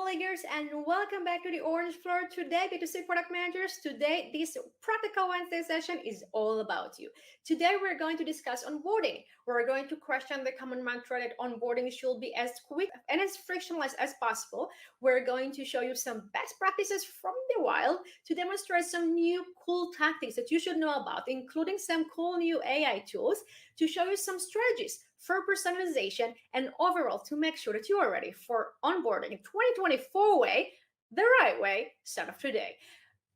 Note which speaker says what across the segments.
Speaker 1: leaguers, and welcome back to the Orange Floor. Today, B2C product managers, today this Practical Wednesday session is all about you. Today, we're going to discuss onboarding. We're going to question the common mantra that onboarding should be as quick and as frictionless as possible. We're going to show you some best practices from the wild to demonstrate some new cool tactics that you should know about, including some cool new AI tools to show you some strategies for personalization and overall to make sure that you are ready for onboarding in 2024 way, the right way, start of today.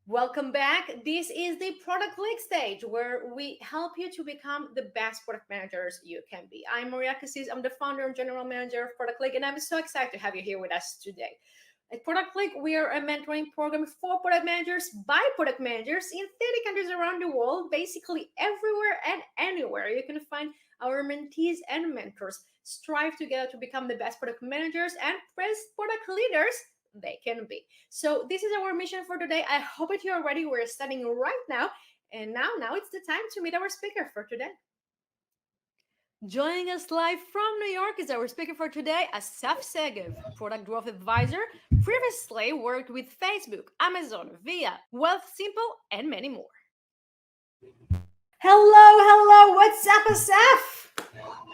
Speaker 1: Welcome back. This is the Product League stage where we help you to become the best product managers you can be. I'm Maria Cassis. I'm the founder and general manager of Product League, and I'm so excited to have you here with us today. At Product League, we are a mentoring program for product managers by product managers in 30 countries around the world, basically everywhere and anywhere. You can find our mentees and mentors strive together to become the best product managers and best product leaders they can be. So this is our mission for today. I hope that you're ready. We're starting right now. And now it's the time to meet our speaker for today. Joining us live from New York is our speaker for today, Asaf Segev, product growth advisor, previously worked with Facebook, Amazon, Via, Wealthsimple, and many more. Hello, what's up, Asaf?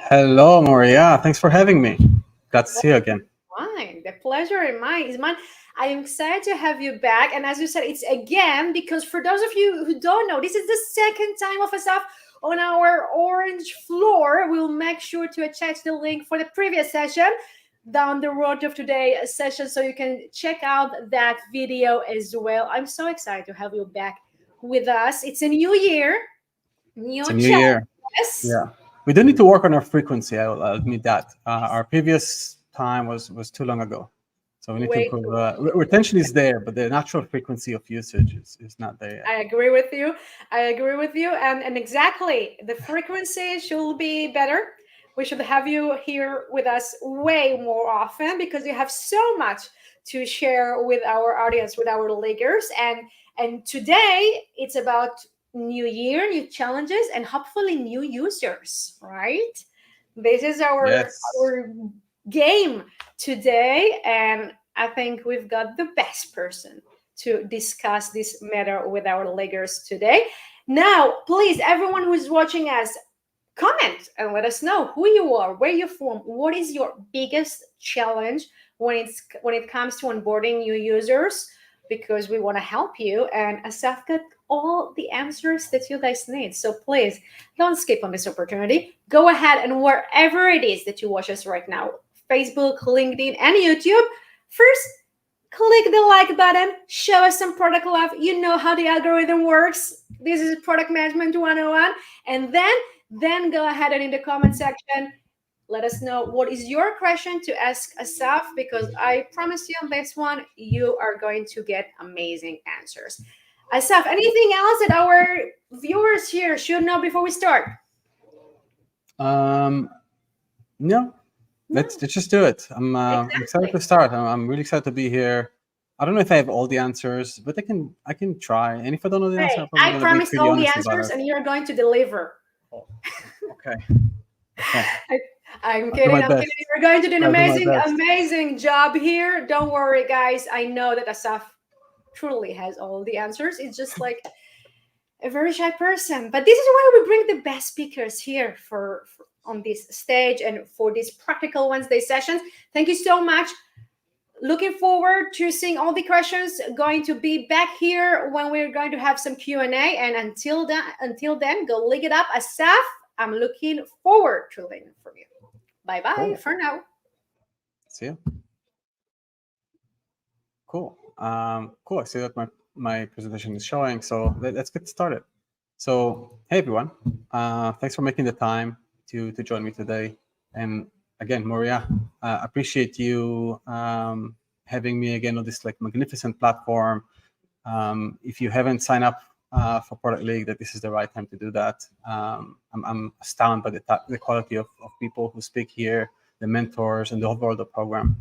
Speaker 2: Hello, Maria. Thanks for having me. Glad to see you again.
Speaker 1: Fine, the pleasure is mine. I am excited to have you back. And as you said, it's again, because for those of you who don't know, this is the second time of Asaf on our Orange Floor. We'll make sure to attach the link for the previous session down the road of today's session so you can check out that video as well. I'm so excited to have you back with us. It's a new year.
Speaker 2: It's a new year. Yeah, we do need to work on our frequency. I'll admit that. Our previous time was too long ago, so we need to improve. Retention is there, but the natural frequency of usage is not there yet.
Speaker 1: I agree with you. And exactly, the frequency should be better. We should have you here with us way more often because you have so much to share with our audience, with our leaguers. And today it's about new year, new challenges, and hopefully new users, right? This is our game today, and I think we've got the best person to discuss this matter with our leaguers today. Now, please, everyone who is watching us, comment and let us know who you are, where you're from, what is your biggest challenge when it comes to onboarding new users, because we want to help you. And Asaf got all the answers that you guys need. So please don't skip on this opportunity. Go ahead and wherever it is that you watch us right now, Facebook, LinkedIn, and YouTube, first click the like button, show us some product love. You know how the algorithm works. This is Product Management 101. And then go ahead and in the comment section, let us know what is your question to ask Asaf, because I promise you on this one, you are going to get amazing answers. Asaf, anything else that our viewers here should know before we start?
Speaker 2: No. Let's just do it. I'm excited to start. I'm really excited to be here. I don't know if I have all the answers, but I can try. And if I don't know the answer,
Speaker 1: I promise all the answers, and you're going to deliver.
Speaker 2: Oh, okay.
Speaker 1: I'm kidding. You're going to do an amazing job here. Don't worry, guys. I know that Asaf truly has all the answers. It's just like a very shy person. But this is why we bring the best speakers here for on this stage and for these Practical Wednesday sessions. Thank you so much. Looking forward to seeing all the questions. Going to be back here when we're going to have some Q&A. And until then, go league it up. Asaf, I'm looking forward to learning from you. Bye-bye for now.
Speaker 2: See you. Cool. Cool. I see that my presentation is showing. So let's get started. So, hey, everyone. Thanks for making the time to join me today. And again, Maria, appreciate you having me again on this magnificent platform. If you haven't signed up for Product League, that this is the right time to do that. I'm astounded by the quality of people who speak here, the mentors, and the overall the program.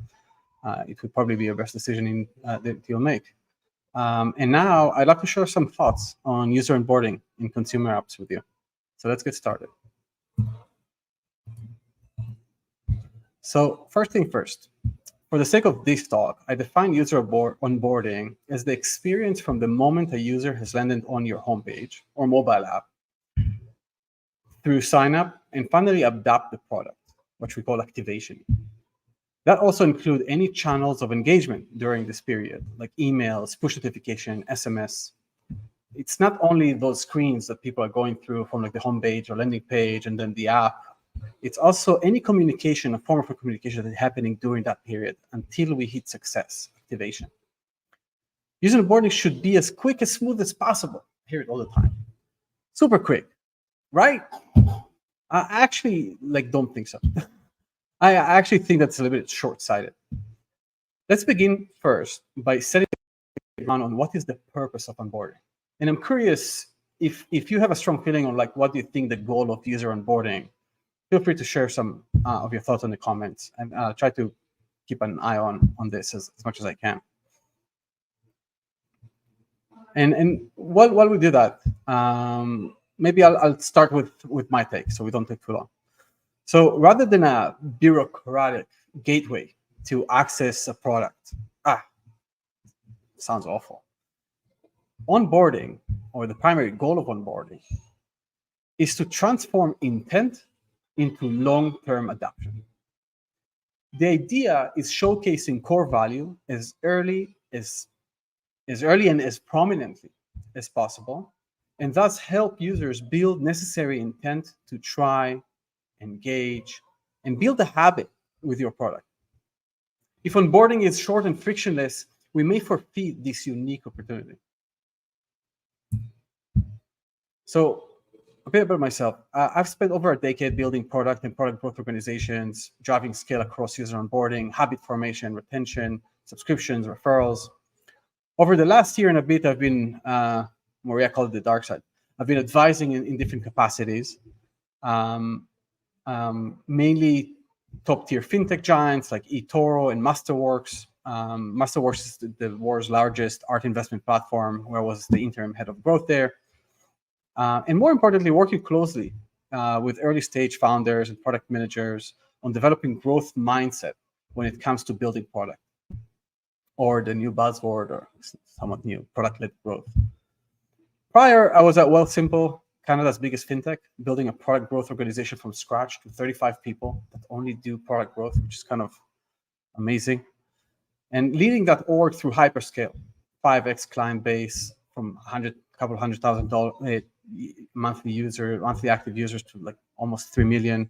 Speaker 2: It would probably be your best decision that you'll make. And now I'd like to share some thoughts on user onboarding in consumer apps with you. So let's get started. So first thing first, For the sake of this talk, I define user onboarding as the experience from the moment a user has landed on your homepage or mobile app through sign up and finally adopt the product, which we call activation. That also includes any channels of engagement during this period, like emails, push notification, SMS. It's not only those screens that people are going through from like the homepage or landing page and then the app. It's also any communication, a form of communication that is happening during that period until we hit success, activation. User onboarding should be as quick, as smooth as possible. I hear it all the time. Super quick, right? I actually don't think so. I actually think that's a little bit short-sighted. Let's begin first by setting down on what is the purpose of onboarding. And I'm curious if you have a strong feeling on what do you think the goal of user onboarding. Feel free to share some of your thoughts in the comments, and I'll try to keep an eye on this as much as I can. And while we do that, maybe I'll start with my take so we don't take too long. So rather than a bureaucratic gateway to access a product, sounds awful. Onboarding, or the primary goal of onboarding, is to transform intent into long-term adoption. The idea is showcasing core value as early and as prominently as possible, and thus help users build necessary intent to try, engage, and build a habit with your product. If onboarding is short and frictionless, we may forfeit this unique opportunity. So a bit about myself. I've spent over a decade building product and product growth organizations, driving scale across user onboarding, habit formation, retention, subscriptions, referrals. Over the last year and a bit, I've been, Maria called it the dark side. I've been advising in different capacities, mainly top-tier fintech giants like eToro and Masterworks. Masterworks is the world's largest art investment platform, where I was the interim head of growth there. And more importantly, working closely with early-stage founders and product managers on developing growth mindset when it comes to building product, or the new buzzword, or somewhat new, product-led growth. Prior, I was at Wealthsimple, Canada's biggest fintech, building a product growth organization from scratch to 35 people that only do product growth, which is kind of amazing. And leading that org through hyperscale, 5x client base from couple $100,000 monthly active users to almost 3 million,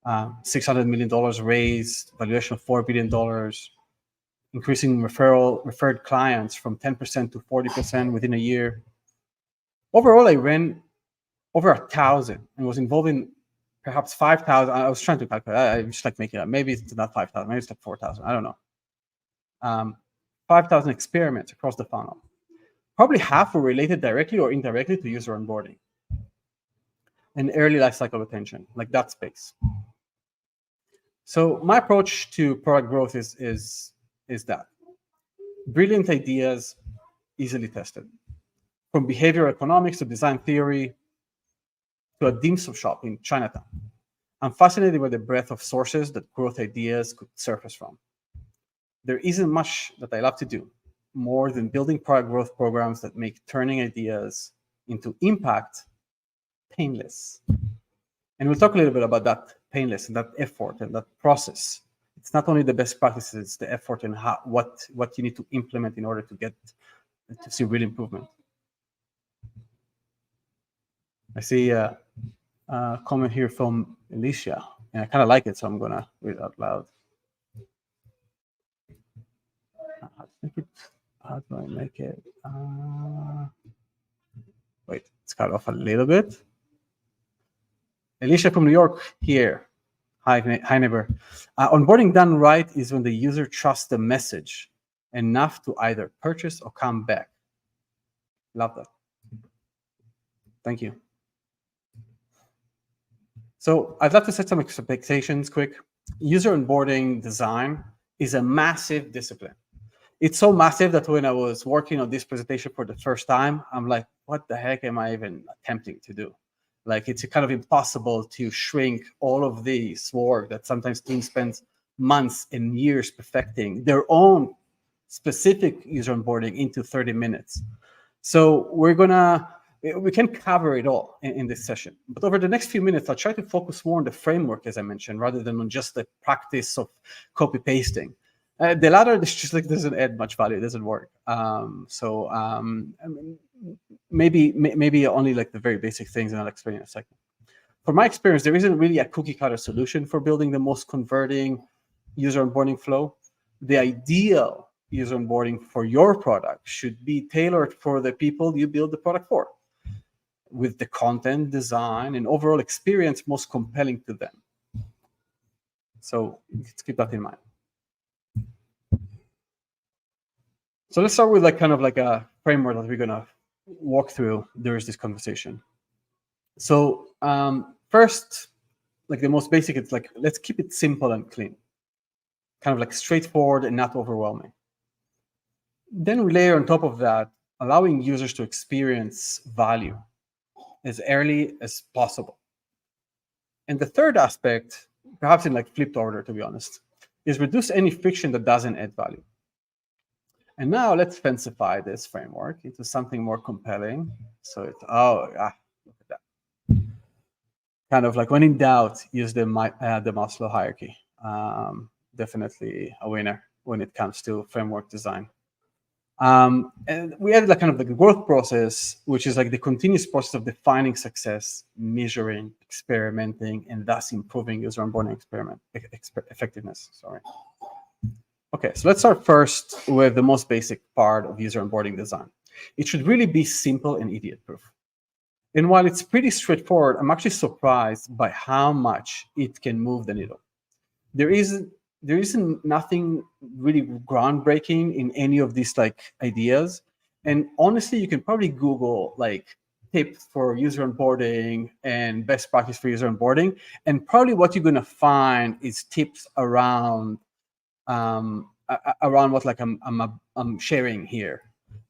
Speaker 2: $600 million raised, valuation of $4 billion, increasing referred clients from 10% to 40% within a year. Overall, I ran over 1,000 and was involved in perhaps 5,000. I was trying to calculate. I just making it up. Maybe it's not 5,000. Maybe it's 4,000. I don't know. 5,000 experiments across the funnel. Probably half were related directly or indirectly to user onboarding and early lifecycle retention, like that space. So my approach to product growth is that brilliant ideas, easily tested, from behavioral economics to design theory to a dim sum shop in Chinatown. I'm fascinated by the breadth of sources that growth ideas could surface from. There isn't much that I love to do more than building product growth programs that make turning ideas into impact painless. And we'll talk a little bit about that painless and that effort and that process. It's not only the best practices, it's the effort and what you need to implement in order to see real improvement. I see a comment here from Alicia, and I kind of like it, so I'm gonna read it out loud. How do I make it? Wait, it's cut off a little bit. Alicia from New York here. Hi neighbor. Onboarding done right is when the user trusts the message enough to either purchase or come back. Love that. Thank you. So I'd like to set some expectations quick. User onboarding design is a massive discipline. It's so massive that when I was working on this presentation for the first time, I'm like, what the heck am I even attempting to do? It's kind of impossible to shrink all of this work that sometimes teams spend months and years perfecting their own specific user onboarding into 30 minutes. So we can cover it all in this session. But over the next few minutes, I'll try to focus more on the framework, as I mentioned, rather than on just the practice of copy pasting. The latter, this just like doesn't add much value. It doesn't work. Maybe only like the very basic things, and I'll explain in a second. From my experience, there isn't really a cookie cutter solution for building the most converting user onboarding flow. The ideal user onboarding for your product should be tailored for the people you build the product for, with the content, design, and overall experience most compelling to them. So let's keep that in mind. So let's start with like kind of like a framework that we're gonna walk through during this conversation. So first, like the most basic, it's like, let's keep it simple and clean, kind of like straightforward and not overwhelming. Then we layer on top of that, allowing users to experience value as early as possible. And the third aspect, perhaps in like flipped order, to be honest, is reduce any friction that doesn't add value. And now let's fancify this framework into something more compelling. So it's, look at that. Kind of like when in doubt, use the Maslow hierarchy. Definitely a winner when it comes to framework design. And we added like kind of like the growth process, which is like the continuous process of defining success, measuring, experimenting, and thus improving user onboarding effectiveness. Sorry. Okay, so let's start first with the most basic part of user onboarding design. It should really be simple and idiot-proof. And while it's pretty straightforward, I'm actually surprised by how much it can move the needle. There isn't nothing really groundbreaking in any of these like ideas. And honestly, you can probably Google like tips for user onboarding and best practice for user onboarding. And probably what you're gonna find is tips around what like I'm sharing here.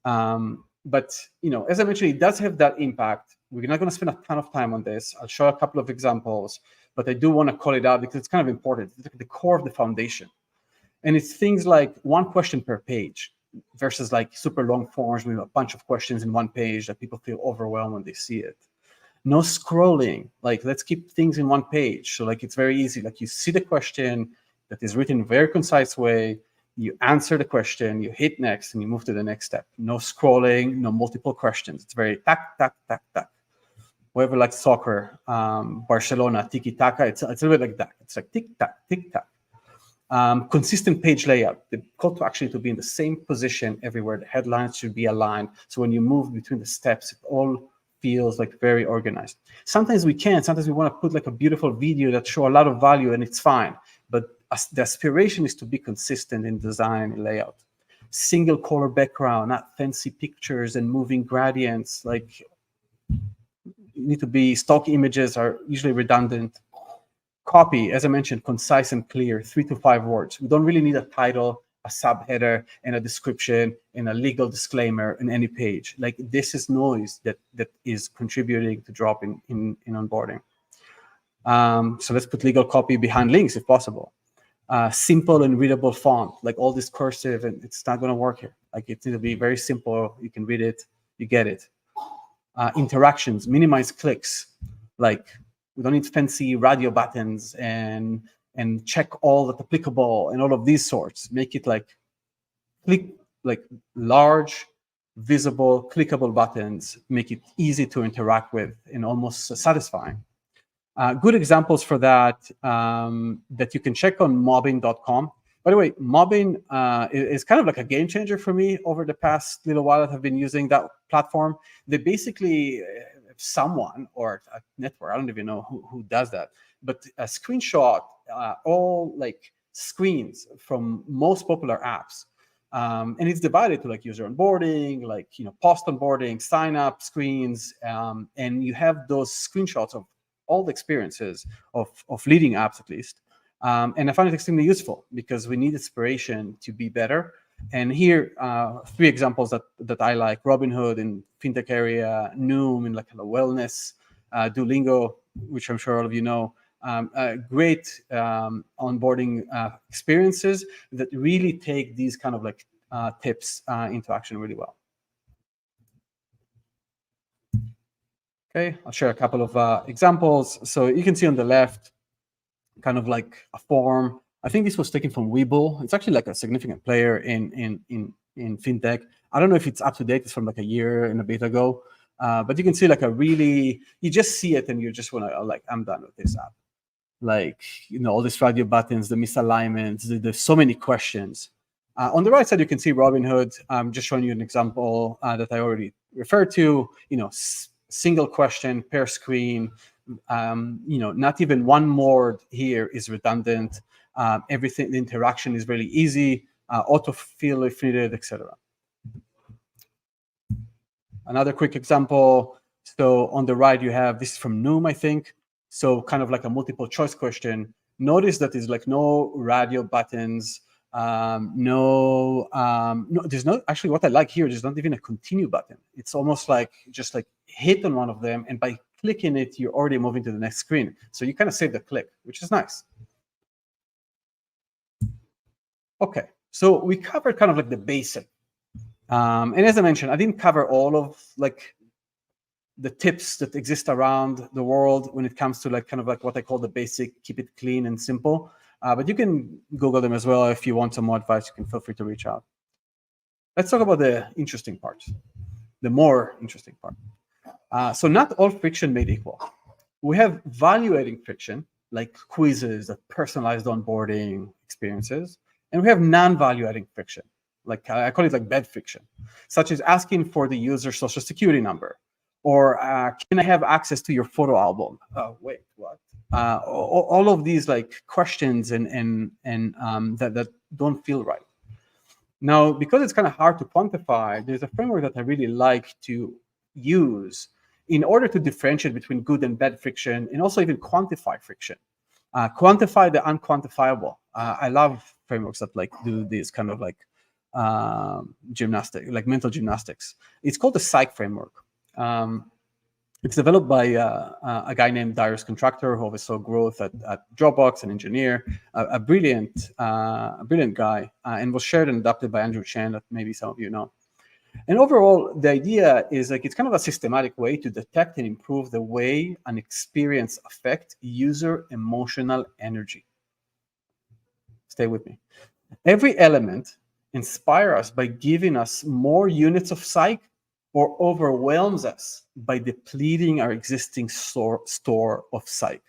Speaker 2: But you know, as I mentioned, it does have that impact. We're not going to spend a ton of time on this. I'll show a couple of examples, but I do want to call it out because it's kind of important. It's like the core of the foundation. And it's things like one question per page versus like super long forms with a bunch of questions in one page that people feel overwhelmed when they see it. No scrolling, like let's keep things in one page. So like it's very easy. Like you see the question that is written in a very concise way, you answer the question, you hit next, and you move to the next step. No scrolling, no multiple questions. It's very tack, tack, tack, tack. Whoever likes soccer, Barcelona, tiki-taka, it's a little bit like that. It's like tick-tack, tick-tack. Consistent page layout. The call to action to be in the same position everywhere. The headlines should be aligned. So when you move between the steps, it all feels like very organized. Sometimes we can't. Sometimes we want to put like a beautiful video that show a lot of value, and it's fine. But the aspiration is to be consistent in design and layout. Single color background, not fancy pictures and moving gradients. Like need to be stock images are usually redundant. Copy, as I mentioned, concise and clear, 3 to 5 words. We don't really need a title, a subheader, and a description, and a legal disclaimer in any page. Like this is noise that is contributing to drop in onboarding. So let's put legal copy behind links if possible. Simple and readable font, like all this cursive, and it's not going to work here. Like it needs to be very simple. You can read it, you get it. Interactions, minimize clicks. Like we don't need fancy radio buttons and check all that's applicable and all of these sorts. Make it like large, visible, clickable buttons. Make it easy to interact with and almost satisfying. Good examples for that that you can check on mobbing.com. By the way, Mobbing is kind of like a game changer for me over the past little while that I've been using that platform. They basically, someone or a network, I don't even know who does that, but a screenshot all like screens from most popular apps. And it's divided to like user onboarding, like, post onboarding, sign up screens. And you have those screenshots of all the experiences of leading apps at least. And I find it extremely useful because we need inspiration to be better. And here, 3 examples that I like: Robinhood in fintech area, Noom in like a wellness, Duolingo, which I'm sure all of you know, great onboarding experiences that really take these kind of like tips into action really well. Okay, I'll share a couple of examples. So you can see on the left, kind of like a form. I think this was taken from Webull. It's actually like a significant player in fintech. I don't know if it's up to date. It's from like a year and a bit ago. But you can see like you just see it and you just want to like, I'm done with this app. Like, all these radio buttons, the misalignments, there's so many questions. On the right side, you can see Robinhood. I'm just showing you an example that I already referred to, single question per screen. Not even one more here is redundant. Everything, the interaction is really easy, autofill if needed, etc. Another quick example. So on the right, you have this from Noom, I think. So kind of like a multiple choice question. Notice that there's like no radio buttons. No, there's not actually what I like here. There's not even a continue button. It's almost like just like hit on one of them, and by clicking it, you're already moving to the next screen. So you kind of save the click, which is nice. Okay, so we covered kind of like the basic. And as I mentioned, I didn't cover all of like the tips that exist around the world when it comes to like kind of like what I call the basic, keep it clean and simple. But you can Google them as well. If you want some more advice, you can feel free to reach out. Let's talk about the interesting part, the more interesting part. So not all friction made equal. We have value-adding friction, like quizzes, personalized onboarding experiences, and we have non-value-adding friction, like I call it like bad friction, such as asking for the user's social security number, or can I have access to your photo album? Wait, what? All of these like questions and that don't feel right. Now, because it's kind of hard to quantify, there's a framework that I really like to use in order to differentiate between good and bad friction, and also even quantify friction. Quantify the unquantifiable. I love frameworks that like do this kind of like like mental gymnastics. It's called the Psych framework. It's developed by a guy named Darius Contractor, who oversaw growth at Dropbox, an engineer, a brilliant guy, and was shared and adopted by Andrew Chen, that maybe some of you know. And overall, the idea is like it's kind of a systematic way to detect and improve the way an experience affects user emotional energy. Stay with me. Every element inspires us by giving us more units of psych, or overwhelms us by depleting our existing store of psych.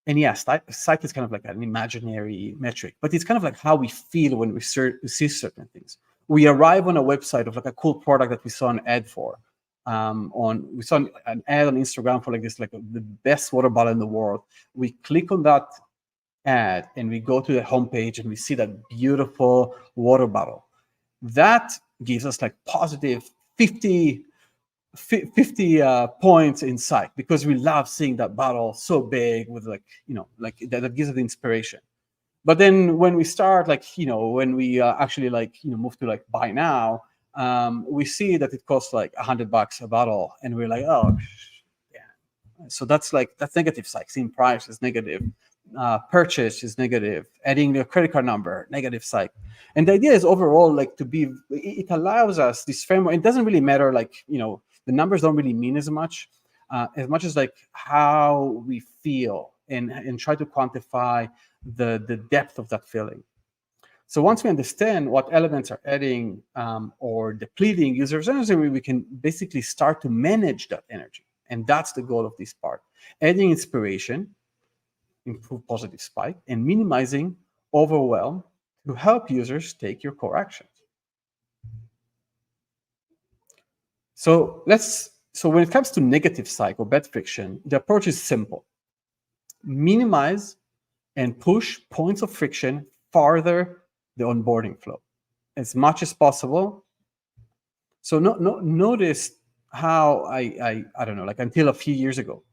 Speaker 2: And yes, psych is kind of like an imaginary metric, but it's kind of like how we feel when we see certain things. We arrive on a website of like a cool product that we saw an ad for. We saw an ad on Instagram for like this, like the best water bottle in the world. We click on that ad and we go to the homepage and we see that beautiful water bottle. That gives us like positive 50 points in psych, because we love seeing that bottle so big with like, like that gives us the inspiration. But then when we start, like, when we actually like, move to like buy now, we see that it costs like $100 a bottle, and we're like, oh, yeah. So that's negative psych. Seeing price is negative. Purchase is negative. Adding the credit card number, negative psych. And the idea is overall like it allows us this framework. It doesn't really matter, like, the numbers don't really mean as much as like how we feel, and try to quantify the depth of that feeling. So once we understand what elements are adding or depleting users' energy, we can basically start to manage that energy. And that's the goal of this part. Adding inspiration, improve positive spike, and minimizing overwhelm to help users take your core actions. So when it comes to negative psych or bad friction, the approach is simple. Minimize and push points of friction farther the onboarding flow as much as possible. So notice how I don't know, like until a few years ago,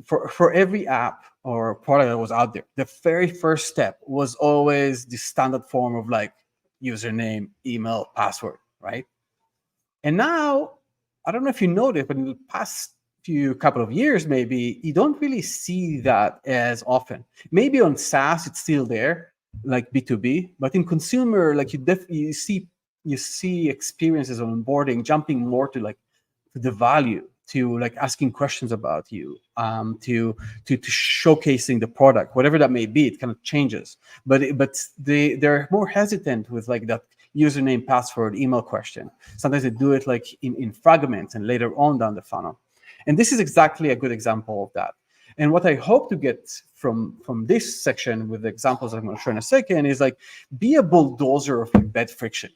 Speaker 2: for every app or product that was out there, the very first step was always the standard form of like username, email, password, right? And now, I don't know if you noticed, but in the past to a couple of years, maybe you don't really see that as often. Maybe on SaaS it's still there, like B2B, but in consumer, like you see experiences on onboarding jumping more to like to the value, to like asking questions about you, to showcasing the product, whatever that may be. It kind of changes, but they're more hesitant with like that username, password, email question. Sometimes they do it like in fragments and later on down the funnel. And this is exactly a good example of that. And what I hope to get from this section with the examples I'm going to show in a second is like, be a bulldozer of like bad friction.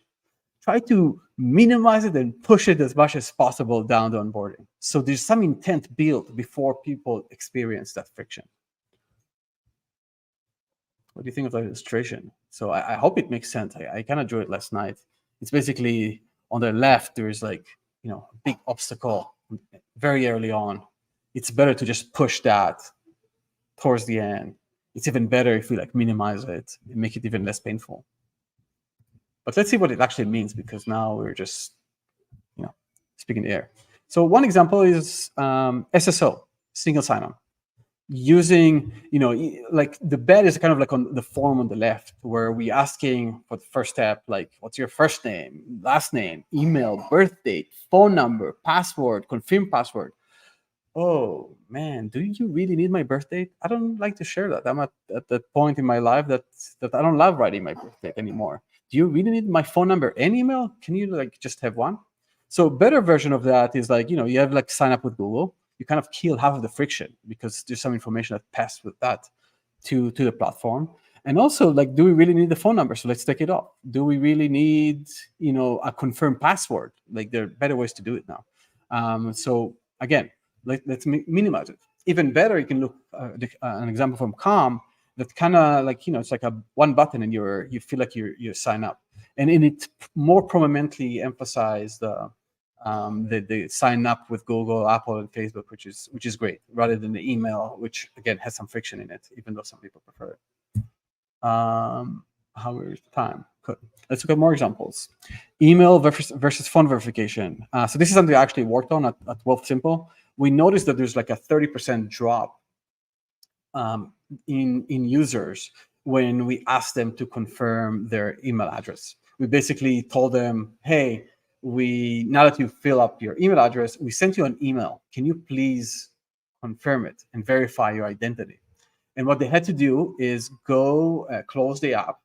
Speaker 2: Try to minimize it and push it as much as possible down the onboarding. So there's some intent built before people experience that friction. What do you think of that illustration? So I hope it makes sense. I kind of drew it last night. It's basically on the left, there's like, a big obstacle very early on. It's better to just push that towards the end. It's even better if we like minimize it and make it even less painful. But let's see what it actually means, because now we're just, speaking the air. So one example is SSO, single sign-on. Using, like the bed is kind of like on the form on the left, where we asking for the first step, like what's your first name, last name, email, birth date, phone number, password, confirm password. Oh man, do you really need my birth date? I don't like to share that. I'm at that point in my life that I don't love writing my birth date anymore. Do you really need my phone number and email? Can you like just have one? So better version of that is like, you have like sign up with Google. You kind of kill half of the friction because there's some information that passed with that to the platform. And also, like, do we really need the phone number? So let's take it off. Do we really need, a confirmed password? Like, there are better ways to do it now. So again, let's minimize it. Even better, you can look an example from Calm that kind of like, it's like a one button and you feel like you sign up. And in it more prominently emphasize the sign up with Google, Apple, and Facebook, which is great, rather than the email, which again has some friction in it, even though some people prefer it. How is time? Good. Let's look at more examples. Email versus phone verification. So this is something I actually worked on at Wealthsimple. We noticed that there's like a 30% drop in users when we asked them to confirm their email address. We basically told them, hey, now that you fill up your email address, we sent you an email. Can you please confirm it and verify your identity? And what they had to do is go close the app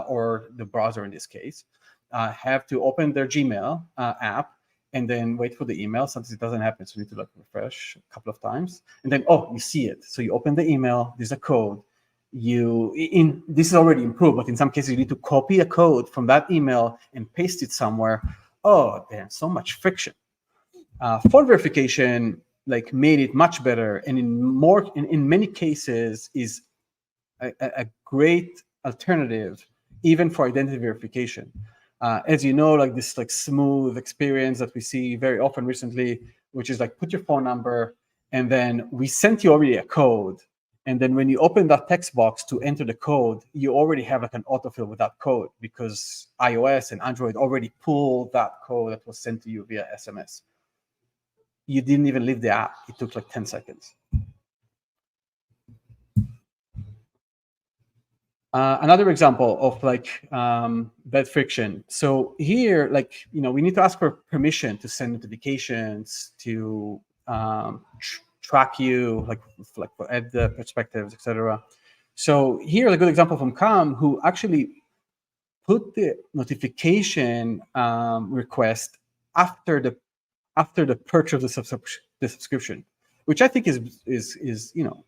Speaker 2: or the browser in this case, have to open their Gmail app and then wait for the email. Sometimes it doesn't happen, so you need to like refresh a couple of times. And then, you see it. So you open the email, there's a code. This is already improved, but in some cases you need to copy a code from that email and paste it somewhere. Oh, damn, so much friction. Phone verification like made it much better, and in many cases is a great alternative even for identity verification. As you know, like this like smooth experience that we see very often recently, which is like put your phone number and then we sent you already a code. And then when you open that text box to enter the code, you already have like an autofill with that code because iOS and Android already pull that code that was sent to you via SMS. You didn't even leave the app. It took like 10 seconds. Another example of like bad friction. So here, like, we need to ask for permission to send notifications, to track you, like for ad perspectives, etc. So here's a good example from Calm, who actually put the notification request after the purchase of the subscription, which I think is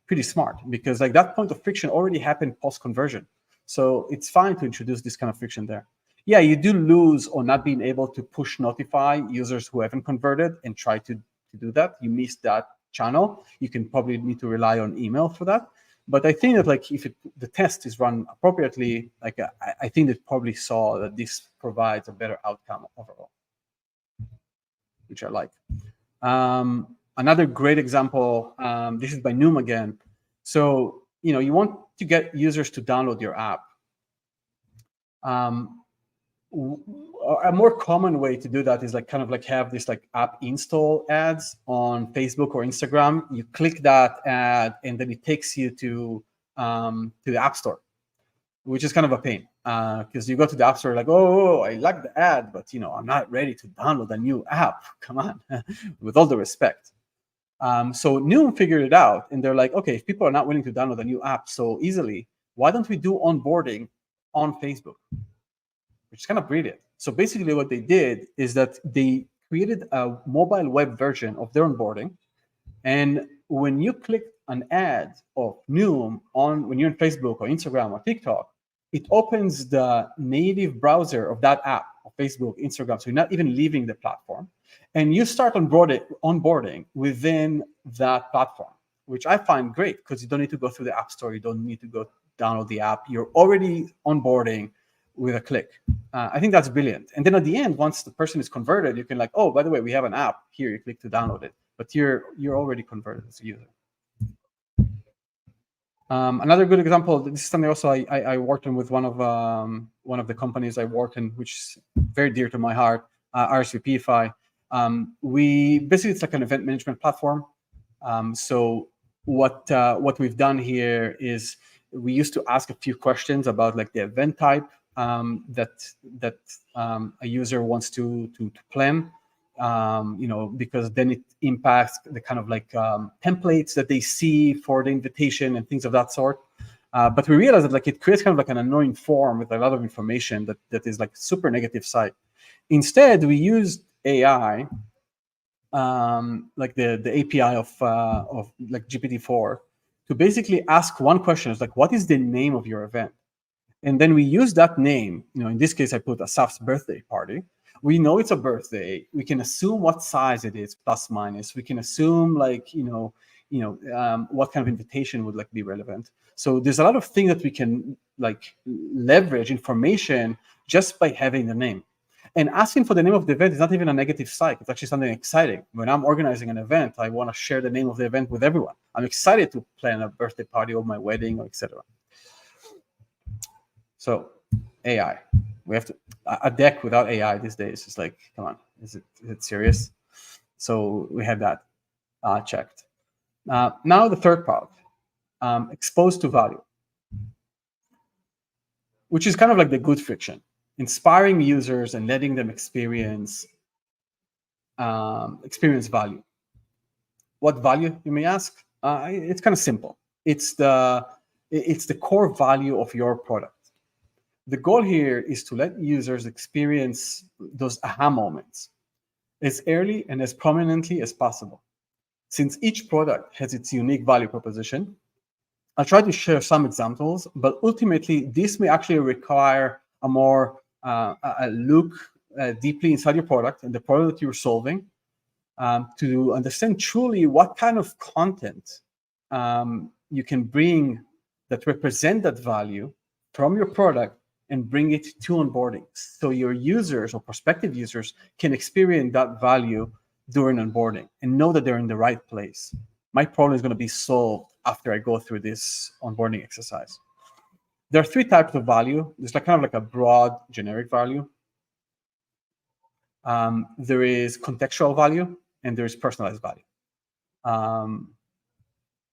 Speaker 2: pretty smart, because like that point of friction already happened post conversion. So it's fine to introduce this kind of friction there. Yeah, you do lose on not being able to push notify users who haven't converted and try to do that. You miss that channel. You can probably need to rely on email for that. But I think that like if the test is run appropriately, like I think they probably saw that this provides a better outcome overall, which I like. Another great example, this is by Noom again. So, you want to get users to download your app. a more common way to do that is like kind of like have this like app install ads on Facebook or Instagram. You click that ad and then it takes you to the App Store, which is kind of a pain because you go to the App Store like, oh, I like the ad, but I'm not ready to download a new app. Come on, with all the respect. So Noom figured it out, and they're like, okay, if people are not willing to download a new app so easily, why don't we do onboarding on Facebook? Which is kind of brilliant. So basically what they did is that they created a mobile web version of their onboarding. And when you click an ad of Noom when you're on Facebook or Instagram or TikTok, it opens the native browser of that app, of Facebook, Instagram. So you're not even leaving the platform. And you start onboarding within that platform, which I find great because you don't need to go through the App Store. You don't need to go download the app. You're already onboarding with a click. I think that's brilliant. And then at the end, once the person is converted, you can like, oh, by the way, we have an app here. You click to download it, but you're already converted as a user. Another good example. This is something also I worked on with one of the companies I work in, which is very dear to my heart, RSVPify. We basically, it's like an event management platform. So what we've done here is we used to ask a few questions about like the event type that a user wants to plan, because then it impacts the kind of like templates that they see for the invitation and things of that sort. But we realized that like it creates kind of like an annoying form with a lot of information that is like super negative side. Instead, we used AI, like the API of like GPT-4, to basically ask one question. It's like, what is the name of your event? And then we use that name. In this case, I put Asaf's birthday party. We know it's a birthday. We can assume what size it is, plus minus. We can assume like what kind of invitation would like be relevant. So there's a lot of things that we can like leverage information just by having the name. And asking for the name of the event is not even a negative side. It's actually something exciting. When I'm organizing an event, I want to share the name of the event with everyone. I'm excited to plan a birthday party or my wedding or etc. So AI, we have to a deck without AI these days. It's like, come on, is it serious? So we had that checked. Now the third part, exposed to value, which is kind of like the good friction, inspiring users and letting them experience value. What value, you may ask? It's kind of simple. It's the core value of your product. The goal here is to let users experience those aha moments as early and as prominently as possible. Since each product has its unique value proposition, I'll try to share some examples, but ultimately this may actually require a more a look deeply inside your product and the problem that you're solving, to understand truly what kind of content you can bring that represent that value from your product and bring it to onboarding. So your users or prospective users can experience that value during onboarding and know that they're in the right place. My problem is going to be solved after I go through this onboarding exercise. There are three types of value. There's like kind of like a broad generic value. There is contextual value and there is personalized value.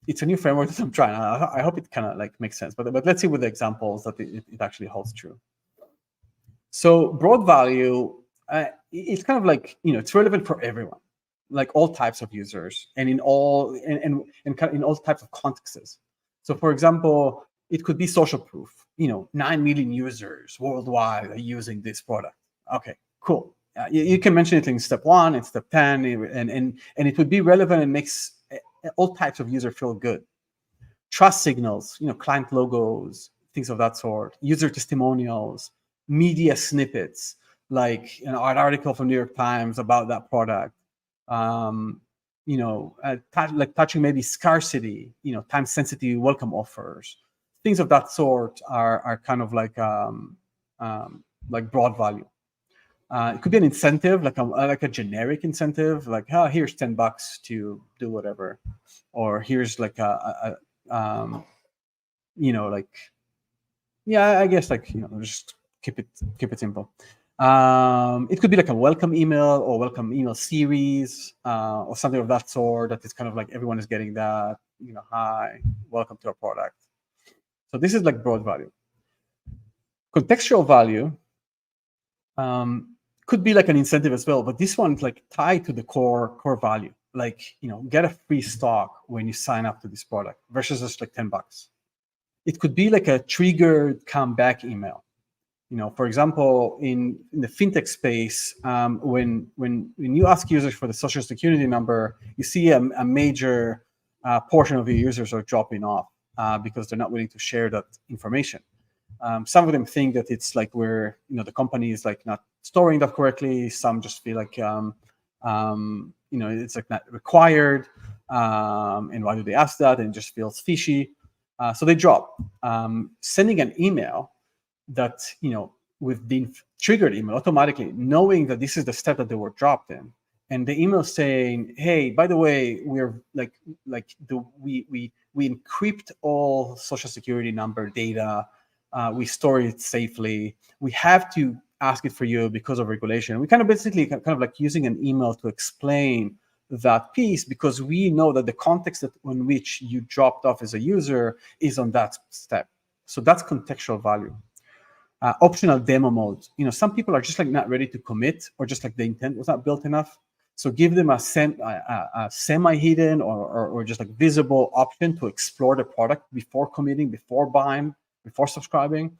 Speaker 2: It's a new framework that I'm trying. I hope it kind of like makes sense, but let's see with the examples that it actually holds true. So broad value, it's kind of like, it's relevant for everyone, like all types of users and in all kind of in all types of contexts. So for example, it could be social proof. 9 million users worldwide are using this product. Okay, cool. You can mention it in step 1 and step 10, and it would be relevant and makes all types of users feel good. Trust signals, client logos, things of that sort, user testimonials, media snippets, like an article from New York Times about that product. Like touching maybe scarcity, time-sensitive welcome offers, things of that sort are kind of like broad value. It could be an incentive, like a generic incentive, like, oh, here's $10 to do whatever, or here's like I guess like just keep it simple. It could be like a welcome email or welcome email series or something of that sort, that is kind of like everyone is getting that, hi, welcome to our product. So this is like broad value. Contextual value could be like an incentive as well, but this one's like tied to the core value. Like, get a free stock when you sign up to this product versus just like $10. It could be like a triggered comeback email. For example, in the fintech space, when you ask users for the social security number, you see a major portion of your users are dropping off because they're not willing to share that information. Some of them think that it's like where the company is like not storing that correctly. Some just feel like it's like not required, and why do they ask that? And it just feels fishy, so they drop. Sending an email that with the triggered email automatically, knowing that this is the step that they were dropped in, and the email saying, hey, by the way, we're we encrypt all social security number data. We store it safely. We have to ask it for you because of regulation. We kind of basically like using an email to explain that piece, because we know that the context on which you dropped off as a user is on that step. So that's contextual value. Optional demo mode. Some people are just like not ready to commit, or just like the intent was not built enough. So give them a semi-hidden or just like visible option to explore the product before committing, before buying, before subscribing.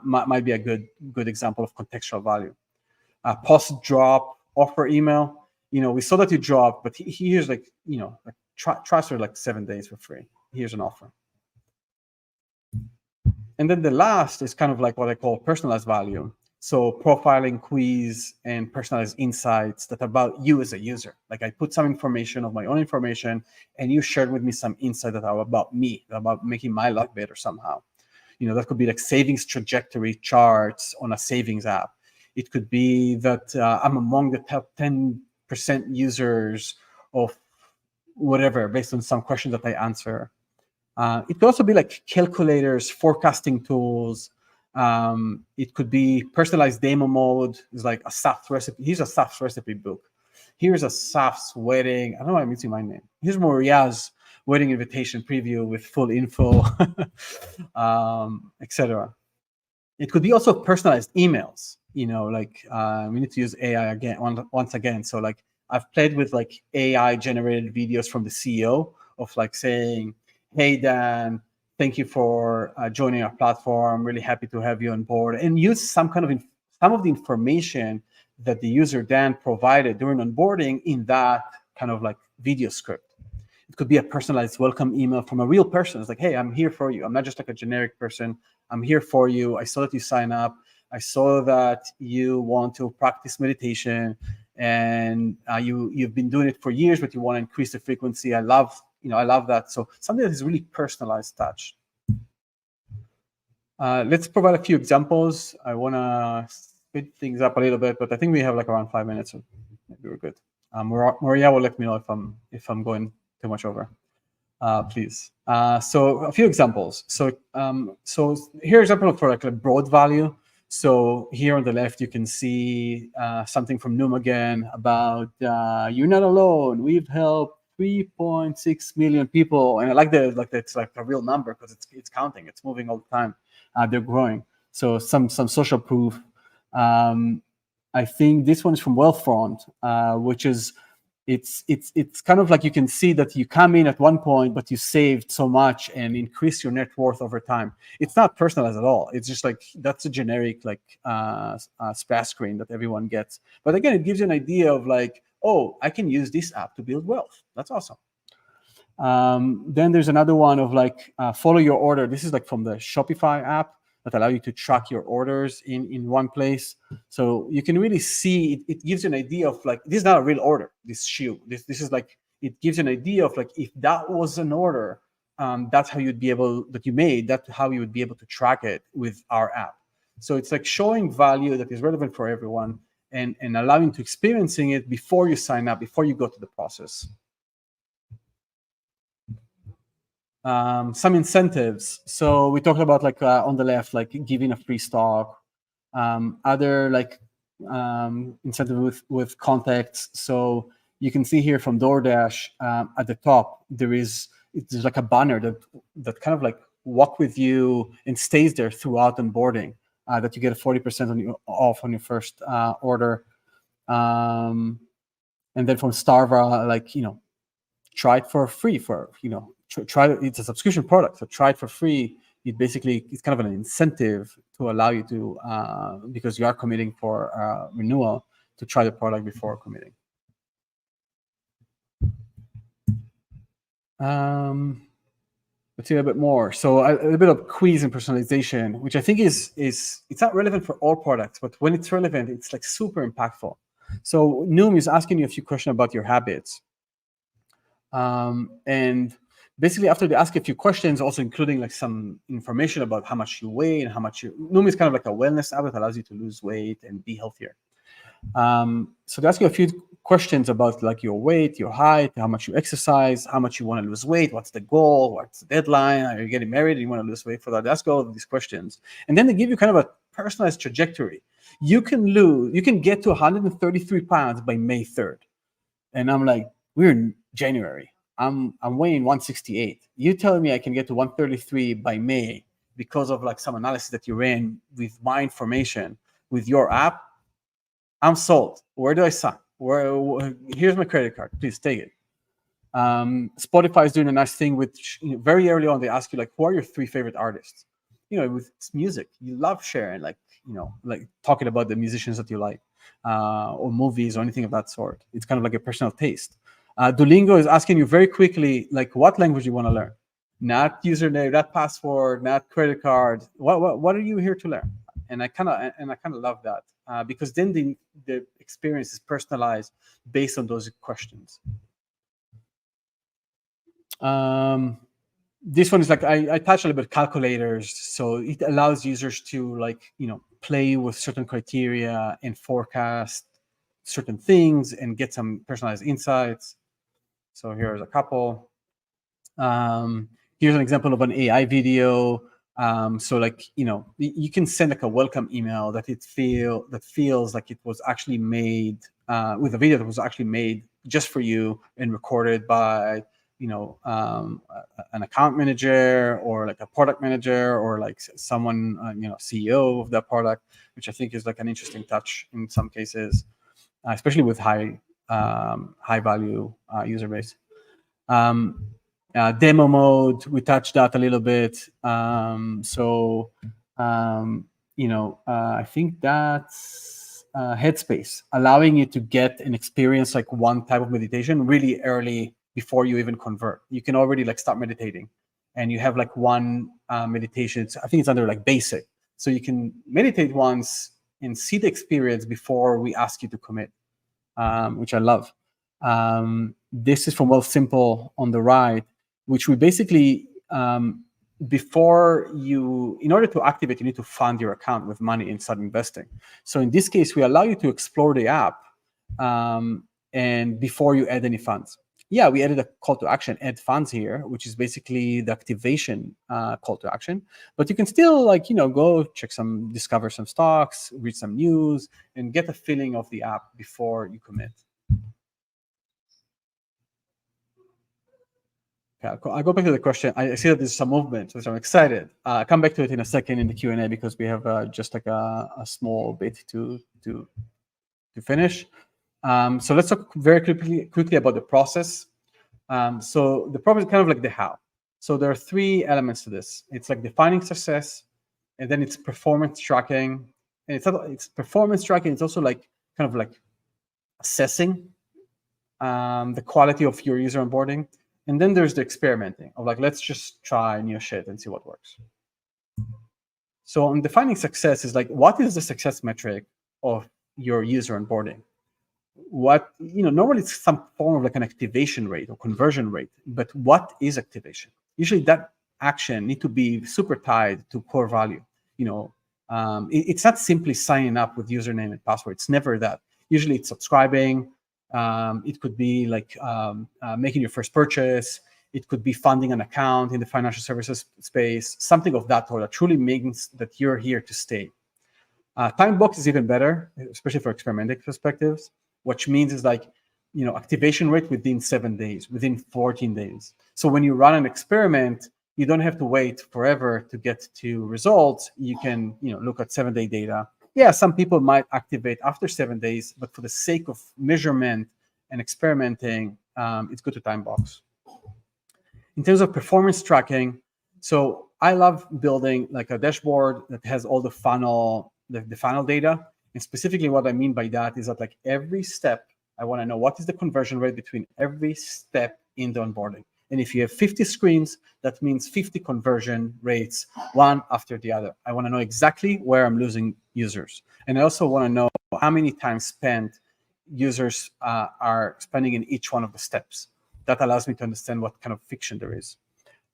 Speaker 2: Might be a good example of contextual value. Post-drop offer email. We saw that you dropped, but here's like, try for like 7 days for free. Here's an offer. And then the last is kind of like what I call personalized value. So profiling, quiz, and personalized insights that are about you as a user. Like I put some information of my own information, and you shared with me some insight that are about me, about making my life better somehow. That could be like savings trajectory charts on a savings app. It could be that I'm among the top 10% users of whatever, based on some question that I answer. It could also be like calculators, forecasting tools. It could be personalized demo mode. It's like Asaf's recipe. Here's Asaf's recipe book. Here's Asaf's wedding. I don't know why I'm using my name. Here's Moria's wedding invitation preview with full info, etc. It could be also personalized emails. Like we need to use AI again once again. So like I've played with like AI generated videos from the CEO of like saying, hey, Dan, thank you for joining our platform. Really happy to have you on board. And use some of the information that the user Dan provided during onboarding in that kind of like video script. It could be a personalized welcome email from a real person. It's like, hey, I'm here for you. I'm not just like a generic person. I'm here for you. I saw that you sign up. I saw that you want to practice meditation, and you've been doing it for years, but you want to increase the frequency. I love that. So something that is really personalized touch. Let's provide a few examples. I want to speed things up a little bit, but I think we have like around 5 minutes, so maybe we're good. Maria will let me know if I'm going too much over. Please. So a few examples. So here's an example for like a broad value. So here on the left, you can see something from Noom again about you're not alone. We've helped 3.6 million people, and I like it's like a real number because it's counting. It's moving all the time. They're growing. So some social proof. I think this one is from Wealthfront, which is it's kind of like you can see that you come in at one point, but you saved so much and increase your net worth over time. It's not personalized at all. It's just like that's a generic like splash screen that everyone gets. But again, it gives you an idea of like, oh, I can use this app to build wealth. That's awesome. Then there's another one of like follow your order. This is like from the Shopify app that allow you to track your orders in one place. So you can really see, it gives you an idea of like, this is not a real order, this shoe. This is like, it gives you an idea of like, if that was an order, that's how you'd be able, that you made, that's how you would be able to track it with our app. So it's like showing value that is relevant for everyone and allowing to experiencing it before you sign up, before you go to the process. Some incentives. So we talked about like on the left, like giving a free stock. Other like incentive with contacts. So you can see here from DoorDash at the top, there's like a banner that kind of like walk with you and stays there throughout onboarding, that you get a 40% off on your first order. And then from Starva, like, try it for free try it. It's a subscription product, so try it for free. It's kind of an incentive to allow you to, because you are committing for renewal, to try the product before committing. Let's see a bit more. So a bit of quiz and personalization, which I think is it's not relevant for all products, but when it's relevant, it's like super impactful. So Noom is asking you a few questions about your habits. And basically, after they ask a few questions, also including like some information about how much you weigh and how much Noom is kind of like a wellness app that allows you to lose weight and be healthier. So they ask you a few questions about like your weight, your height, how much you exercise, how much you want to lose weight, what's the goal, what's the deadline, are you getting married and you want to lose weight for that? They ask all of these questions. And then they give you kind of a personalized trajectory. You can get to 133 pounds by May 3rd. And I'm like, we're in January. I'm weighing 168. You telling me I can get to 133 by May because of like some analysis that you ran with my information with your app? I'm sold. Where do I sign? Here's my credit card. Please take it. Spotify is doing a nice thing with very early on. They ask you like, who are your 3 favorite artists? With music, you love sharing, like talking about the musicians that you like, or movies or anything of that sort. It's kind of like a personal taste. Duolingo is asking you very quickly, like, what language you want to learn, not username, not password, not credit card. What are you here to learn? And I kind of love that, because then the experience is personalized based on those questions. This one is like, I touched a little bit calculators, so it allows users to like play with certain criteria and forecast certain things and get some personalized insights. So here's a couple. Here's an example of an AI video. So like you can send like a welcome email that feels like it was actually made with a video that was actually made just for you and recorded by an account manager or like a product manager or like someone CEO of that product, which I think is like an interesting touch in some cases, especially with high value user base. Demo mode, we touched that a little bit. I think that's Headspace, allowing you to get an experience like one type of meditation really early before you even convert. You can already like start meditating, and you have like one meditation. I think it's under like basic, so you can meditate once and see the experience before we ask you to commit, which I love. This is from Wealthsimple on the right, which we basically, in order to activate, you need to fund your account with money and start investing. So in this case, we allow you to explore the app, and before you add any funds. Yeah, we added a call to action, add funds here, which is basically the activation call to action. But you can still go discover some stocks, read some news, and get a feeling of the app before you commit. Okay, I'll go back to the question. I see that there's some movement, so I'm excited. I'll come back to it in a second in the Q&A because we have just like a small bit to finish. So let's talk very quickly about the process. So the process is kind of like the how. So there are 3 elements to this. It's like defining success, and then it's performance tracking, and it's performance tracking. It's also like kind of like assessing the quality of your user onboarding. And then there's the experimenting of like, let's just try new shit and see what works. So on defining success is like, what is the success metric of your user onboarding? Normally it's some form of like an activation rate or conversion rate, but what is activation? Usually that action need to be super tied to core value. It's not simply signing up with username and password. It's never that. Usually it's subscribing. It could be like making your first purchase. It could be funding an account in the financial services space, something of that sort that truly means that you're here to stay. Time box is even better, especially for experimental perspectives, which means is like, activation rate within 7 days, within 14 days. So when you run an experiment, you don't have to wait forever to get to results. You can, look at 7-day data. Yeah, some people might activate after 7 days, but for the sake of measurement and experimenting, it's good to time box. In terms of performance tracking, so I love building like a dashboard that has all the funnel data. And specifically what I mean by that is that like every step, I want to know what is the conversion rate between every step in the onboarding. And if you have 50 screens, that means 50 conversion rates, one after the other. I want to know exactly where I'm losing users. And I also want to know how many times spent users are spending in each one of the steps. That allows me to understand what kind of friction there is.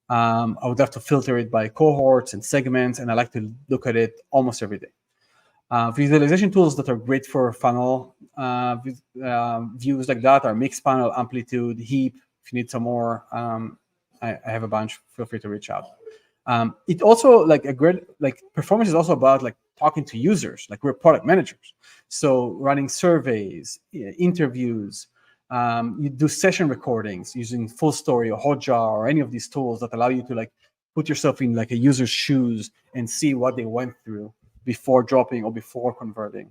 Speaker 2: I would have to filter it by cohorts and segments, and I like to look at it almost every day. Visualization tools that are great for funnel views like that are Mixpanel, Amplitude, Heap. If you need some more, I have a bunch. Feel free to reach out. It also performance is also about like talking to users. Like we're product managers, so running surveys, interviews. You do session recordings using Full Story or Hotjar or any of these tools that allow you to like put yourself in like a user's shoes and see what they went through before dropping or before converting.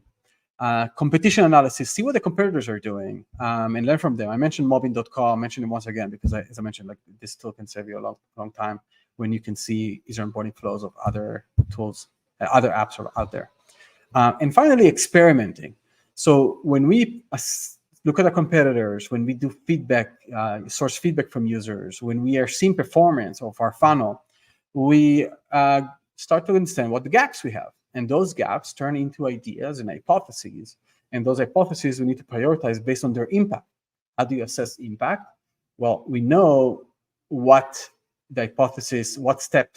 Speaker 2: Competition analysis, see what the competitors are doing and learn from them. I mentioned mobbing.com, mentioned it once again, because as I mentioned, like this tool can save you a long time when you can see user onboarding flows of other tools, other apps are out there. And finally, experimenting. So when we look at our competitors, when we do feedback, source feedback from users, when we are seeing performance of our funnel, we start to understand what the gaps we have. And those gaps turn into ideas and hypotheses. And those hypotheses we need to prioritize based on their impact. How do you assess impact? Well, we know what step the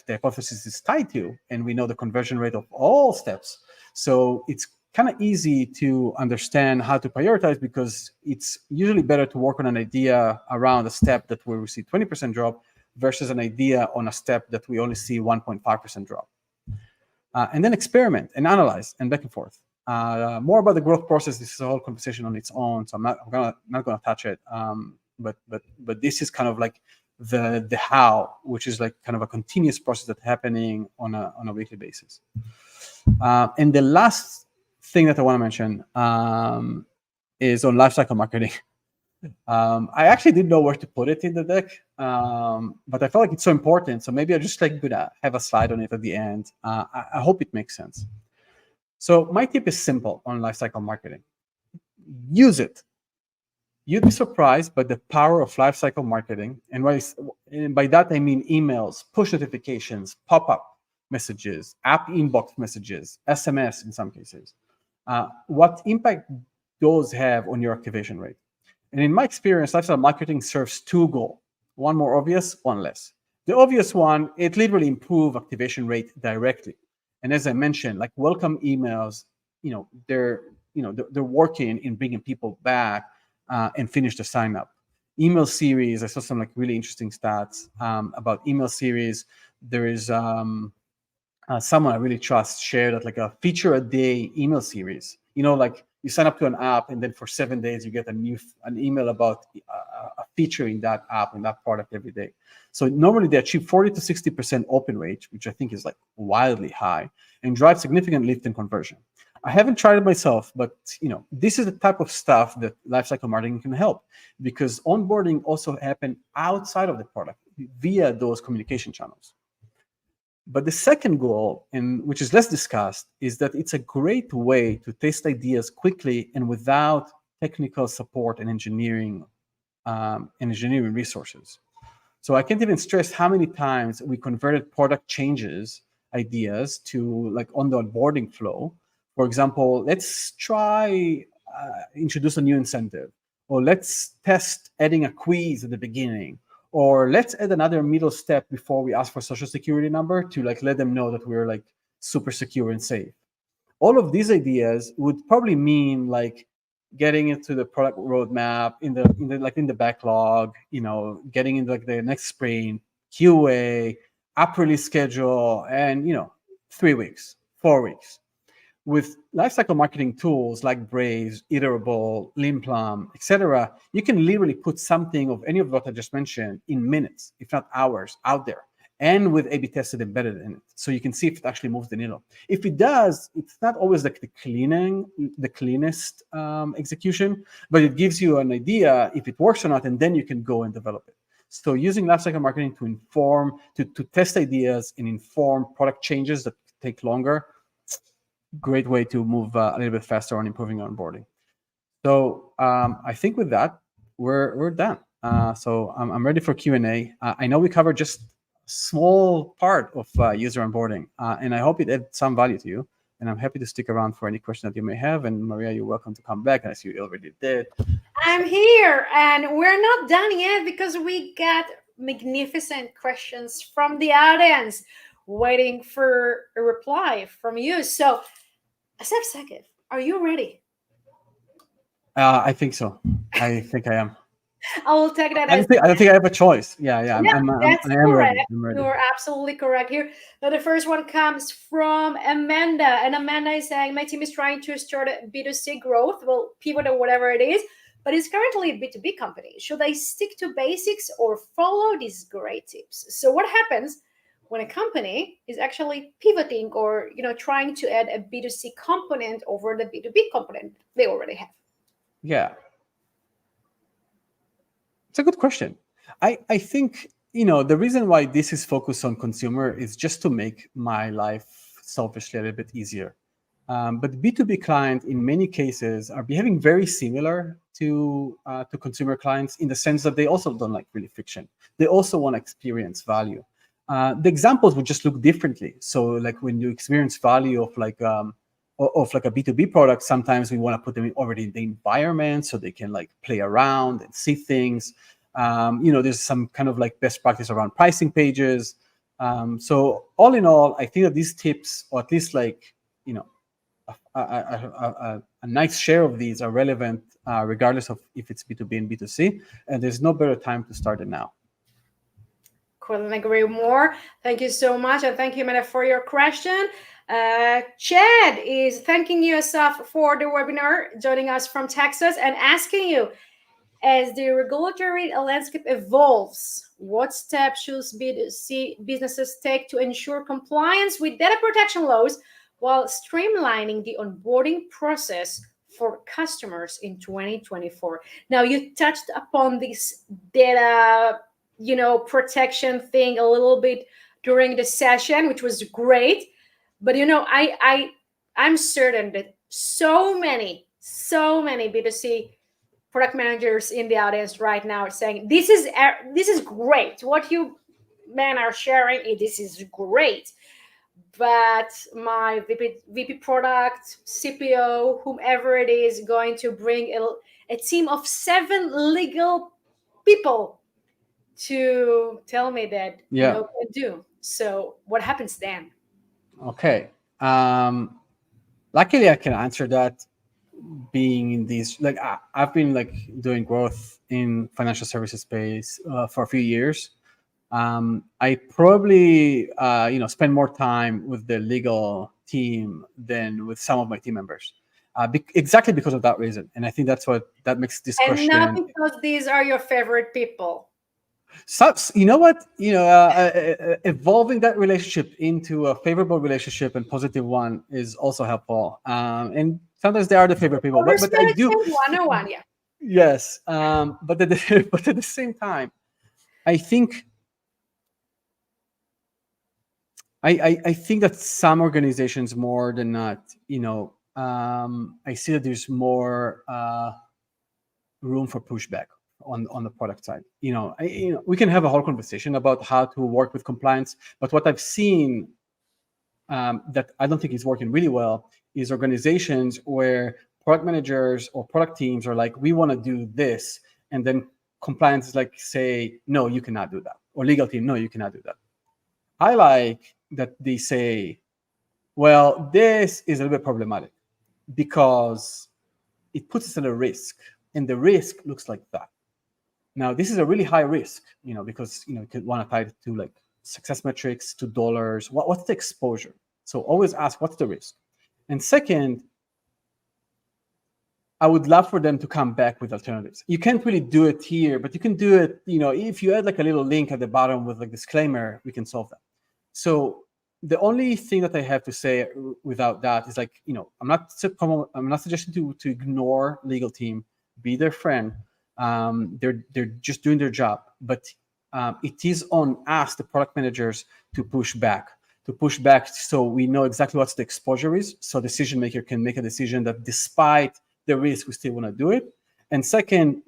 Speaker 2: hypothesis is tied to, and we know the conversion rate of all steps. So it's kind of easy to understand how to prioritize, because it's usually better to work on an idea around a step that where we see 20% drop versus an idea on a step that we only see 1.5% drop. And then experiment and analyze and back and forth. More about the growth process. This is a whole conversation on its own, so I'm not gonna touch it. But this is kind of like the how, which is like kind of a continuous process that's happening on a weekly basis. And the last thing that I want to mention is on lifecycle marketing. I actually didn't know where to put it in the deck, but I felt like it's so important. So maybe I just like gonna have a slide on it at the end. I hope it makes sense. So my tip is simple on lifecycle marketing. Use it. You'd be surprised by the power of lifecycle marketing. And by that, I mean emails, push notifications, pop-up messages, app inbox messages, SMS in some cases. What impact those have on your activation rate? And in my experience, lifestyle marketing serves two goals. One more obvious, one less. The obvious one, it literally improves activation rate directly. And as I mentioned, like welcome emails, they're working in bringing people back and finish the sign up. Email series, I saw some like really interesting stats about email series. There is someone I really trust shared that like a feature a day email series. Like you sign up to an app, and then for 7 days you get an email about a feature in that app and that product every day. So normally they achieve 40 to 60% open rate, which I think is like wildly high, and drive significant lift in conversion. I haven't tried it myself, but this is the type of stuff that lifecycle marketing can help, because onboarding also happen outside of the product via those communication channels. But the second goal, and which is less discussed, is that it's a great way to test ideas quickly and without technical support and engineering resources. So I can't even stress how many times we converted product changes ideas to like on the onboarding flow. For example, let's try introduce a new incentive, or let's test adding a quiz at the beginning, or let's add another middle step before we ask for social security number to like let them know that we're like super secure and safe. All of these ideas would probably mean like getting into the product roadmap in the backlog, getting into like the next sprint, QA, app release schedule, and 3 weeks, 4 weeks. with lifecycle marketing tools like Braze, Iterable, Limplum, etc., you can literally put something of any of what I just mentioned in minutes, if not hours, out there, and with A/B tested embedded in it, so you can see if it actually moves the needle. If it does, it's not always like the cleanest execution, but it gives you an idea if it works or not, and then you can go and develop it. So using lifecycle marketing to inform, to test ideas and inform product changes that take longer, great way to move a little bit faster on improving onboarding. So I think with that, we're done. So I'm ready for Q&A. I know we covered just a small part of user onboarding, and I hope it added some value to you. And I'm happy to stick around for any question that you may have. And Maria, you're welcome to come back, as you already did.
Speaker 1: I'm here, and we're not done yet because we got magnificent questions from the audience waiting for a reply from you. So, Asaf Segev, are you ready?
Speaker 2: I think so. I think I am.
Speaker 1: I will take that.
Speaker 2: I don't think I have a choice. Yeah.
Speaker 1: That's
Speaker 2: I am
Speaker 1: correct.
Speaker 2: ready. I'm ready.
Speaker 1: You're absolutely correct here. Now, the first one comes from Amanda, and Amanda is saying, my team is trying to start a B2C growth, well, pivot or whatever it is, but it's currently a B2B company. Should I stick to basics or follow these great tips? So what happens when a company is actually pivoting or trying to add a B2C component over the B2B component they already have?
Speaker 2: Yeah. It's a good question. I think, the reason why this is focused on consumer is just to make my life selfishly a little bit easier. But B2B clients, in many cases, are behaving very similar to consumer clients in the sense that they also don't like really friction. They also want to experience value. The examples would just look differently. So like when you experience value of like a B2B product, sometimes we want to put them already in the environment so they can like play around and see things. There's some kind of like best practice around pricing pages. So all in all, I think that these tips, or at least like, a nice share of these are relevant regardless of if it's B2B and B2C. And there's no better time to start it now.
Speaker 1: Couldn't agree more. Thank you so much. And thank you, Meta, for your question. Chad is thanking you, Asaf, for the webinar, joining us from Texas, and asking you, as the regulatory landscape evolves, what steps should B2C businesses take to ensure compliance with data protection laws while streamlining the onboarding process for customers in 2024? Now, you touched upon this data protection thing a little bit during the session, which was great. But I'm certain that so many B2C product managers in the audience right now are saying, this is great. What you men are sharing, this is great. But my VP product, CPO, whomever it is, going to bring a team of 7 legal people to tell me that no can do. So what happens then?
Speaker 2: Okay. Luckily, I can answer that. Being in these, like I've been like doing growth in financial services space for a few years. I probably spend more time with the legal team than with some of my team members. Exactly because of that reason, and I think that makes this question.
Speaker 1: And not because these are your favorite people.
Speaker 2: So, evolving that relationship into a favorable relationship and positive one is also helpful. And sometimes they are the favorite people, but I do
Speaker 1: 101, yeah.
Speaker 2: Yes, but at the same time, I think I think that some organizations more than not, I see that there's more room for pushback on the product side. We can have a whole conversation about how to work with compliance, but what I've seen that I don't think is working really well is organizations where product managers or product teams are like, we want to do this, and then compliance is like, say, no, you cannot do that, or legal team, no, you cannot do that. I like that they say, well, this is a little bit problematic because it puts us at a risk, and the risk looks like that. Now, this is a really high risk, because you could want to tie it to like success metrics, to dollars. What's the exposure? So always ask, what's the risk? And second, I would love for them to come back with alternatives. You can't really do it here, but you can do it, if you add like a little link at the bottom with like disclaimer, we can solve that. So the only thing that I have to say without that is like, I'm not suggesting to ignore legal team, be their friend. They're just doing their job, but it is on us, the product managers, to push back so we know exactly what the exposure is, so decision maker can make a decision that despite the risk, we still want to do it. And second,